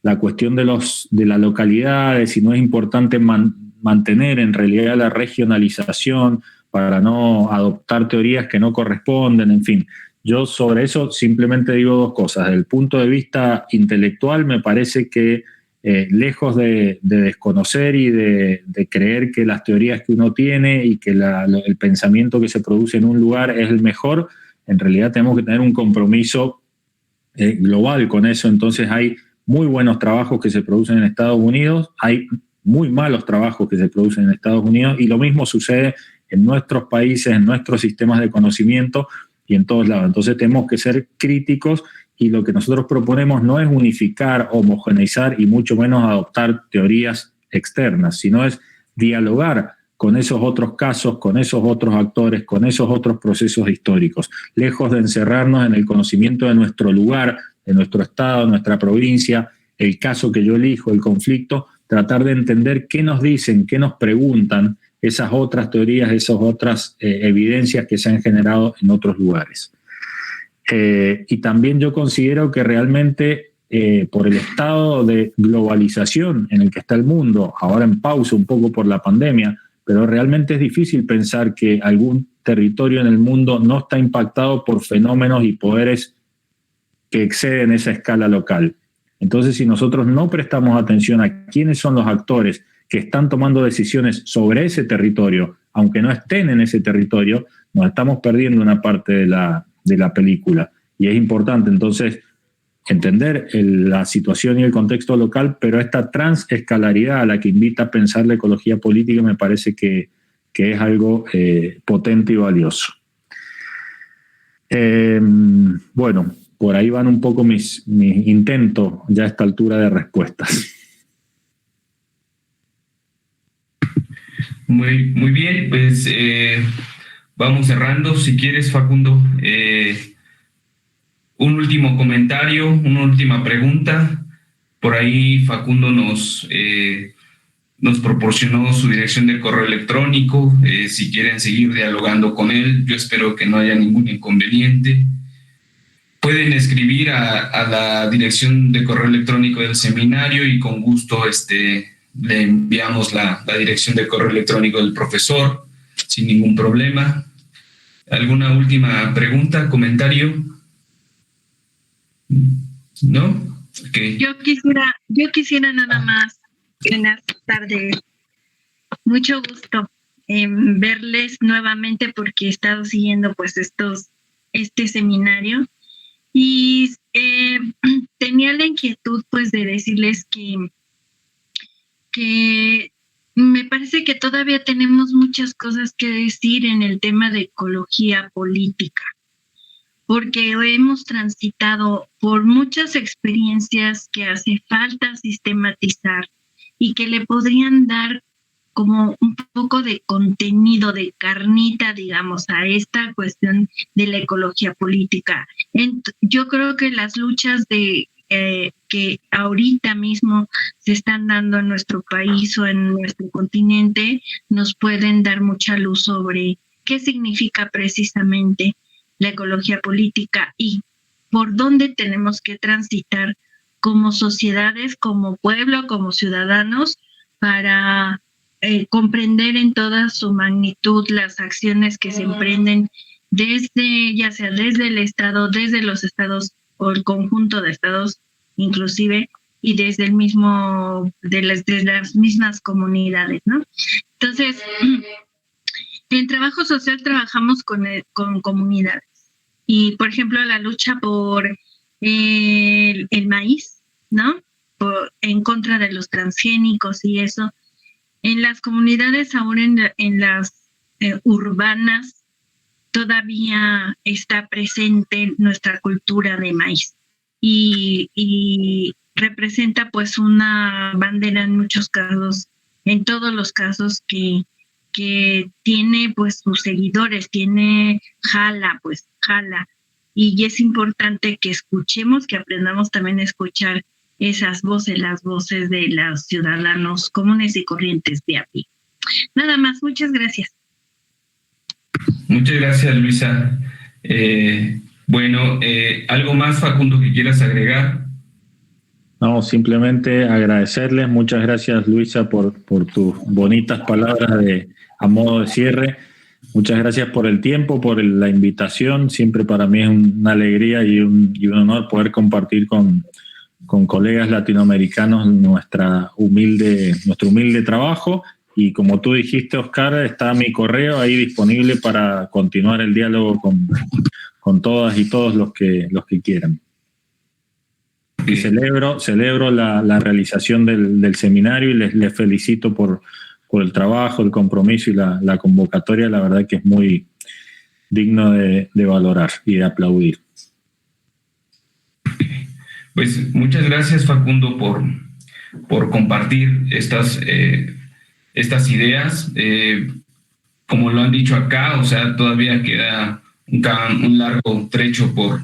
la cuestión de las localidades, si no es importante mantener en realidad la regionalización para no adoptar teorías que no corresponden, en fin. Yo sobre eso simplemente digo dos cosas. Desde el punto de vista intelectual me parece que lejos de desconocer y de creer que las teorías que uno tiene y que el pensamiento que se produce en un lugar es el mejor, en realidad tenemos que tener un compromiso global con eso. Entonces hay muy buenos trabajos que se producen en Estados Unidos, hay muy malos trabajos que se producen en Estados Unidos y lo mismo sucede en nuestros países, en nuestros sistemas de conocimiento y en todos lados. Entonces tenemos que ser críticos y lo que nosotros proponemos no es unificar, homogeneizar y mucho menos adoptar teorías externas, sino es dialogar con esos otros casos, con esos otros actores, con esos otros procesos históricos, lejos de encerrarnos en el conocimiento de nuestro lugar, de nuestro estado, nuestra provincia, el caso que yo elijo, el conflicto, tratar de entender qué nos dicen, qué nos preguntan esas otras teorías, esas otras evidencias que se han generado en otros lugares. Y también yo considero que realmente por el estado de globalización en el que está el mundo, ahora en pausa un poco por la pandemia, pero realmente es difícil pensar que algún territorio en el mundo no está impactado por fenómenos y poderes que exceden esa escala local. Entonces, si nosotros no prestamos atención a quiénes son los actores que están tomando decisiones sobre ese territorio, aunque no estén en ese territorio, nos estamos perdiendo una parte de la película. Y es importante, entonces, entender la situación y el contexto local, pero esta transescalaridad a la que invita a pensar la ecología política me parece que es algo potente y valioso. Bueno, por ahí van un poco mis intentos ya a esta altura de respuestas. Muy bien, pues vamos cerrando. Si quieres, Facundo, un último comentario, una última pregunta. Por ahí Facundo nos proporcionó su dirección de correo electrónico. Si quieren seguir dialogando con él, yo espero que no haya ningún inconveniente. Pueden escribir a la dirección de correo electrónico del seminario y con gusto le enviamos la dirección de correo electrónico del profesor sin ningún problema. ¿Alguna última pregunta, comentario? ¿No? Okay. Yo quisiera nada más, buenas tardes, mucho gusto verles nuevamente porque he estado siguiendo pues este seminario y tenía la inquietud pues de decirles que me parece que todavía tenemos muchas cosas que decir en el tema de ecología política, porque hemos transitado por muchas experiencias que hace falta sistematizar y que le podrían dar como un poco de contenido, de carnita, digamos, a esta cuestión de la ecología política. Yo creo que las luchas que ahorita mismo se están dando en nuestro país o en nuestro continente nos pueden dar mucha luz sobre qué significa precisamente la ecología política y por dónde tenemos que transitar como sociedades, como pueblo, como ciudadanos, para comprender en toda su magnitud las acciones que se emprenden ya sea desde el Estado, desde los estados o el conjunto de estados inclusive, y desde desde las mismas comunidades, ¿no? Entonces, en trabajo social trabajamos con comunidades Y, por ejemplo, la lucha por el maíz, ¿no? En contra de los transgénicos y eso. En las comunidades, aún en las urbanas, todavía está presente nuestra cultura de maíz. Y representa pues una bandera en muchos casos, en todos los casos que tiene pues sus seguidores, jala. Y es importante que escuchemos, que aprendamos también a escuchar esas voces, las voces de los ciudadanos comunes y corrientes de a pie. Nada más, muchas gracias. Muchas gracias, Luisa. ¿Algo más, Facundo, que quieras agregar? No, simplemente agradecerles. Muchas gracias, Luisa, por tus bonitas palabras a modo de cierre. Muchas gracias por el tiempo, por la invitación. Siempre para mí es una alegría y un honor poder compartir con colegas latinoamericanos nuestro humilde trabajo. Y como tú dijiste, Oscar, está mi correo ahí disponible para continuar el diálogo con todas y todos los que quieran. Y celebro la realización del seminario y les felicito por el trabajo, el compromiso y la convocatoria. La verdad que es muy digno de valorar y de aplaudir. Pues muchas gracias, Facundo, por compartir estas ideas. Como lo han dicho acá, o sea, todavía queda un largo trecho por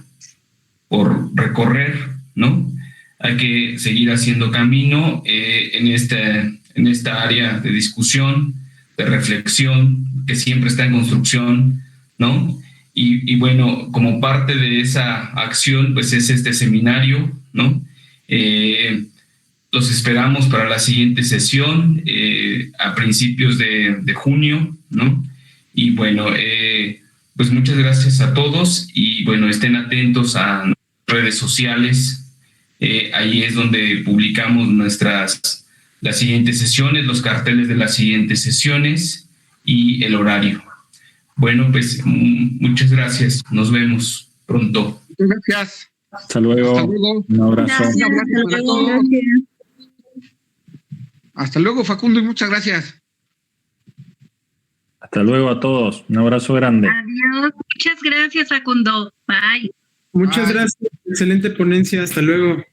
recorrer, ¿no? Hay que seguir haciendo camino en esta área de discusión, de reflexión, que siempre está en construcción, ¿no? Y bueno, como parte de esa acción, pues es este seminario, ¿no? Los esperamos para la siguiente sesión, a principios de junio, ¿no? Y bueno, pues muchas gracias a todos y bueno, estén atentos a nuestras redes sociales. Ahí es donde publicamos las siguientes sesiones, los carteles de las siguientes sesiones y el horario. Bueno, pues muchas gracias. Nos vemos pronto. Muchas gracias. Hasta luego. Hasta luego. Un abrazo. Un abrazo para todos. Hasta luego, Facundo, y muchas gracias. Hasta luego a todos. Un abrazo grande. Adiós. Muchas gracias, Facundo. Bye. Muchas gracias. Excelente ponencia. Hasta luego.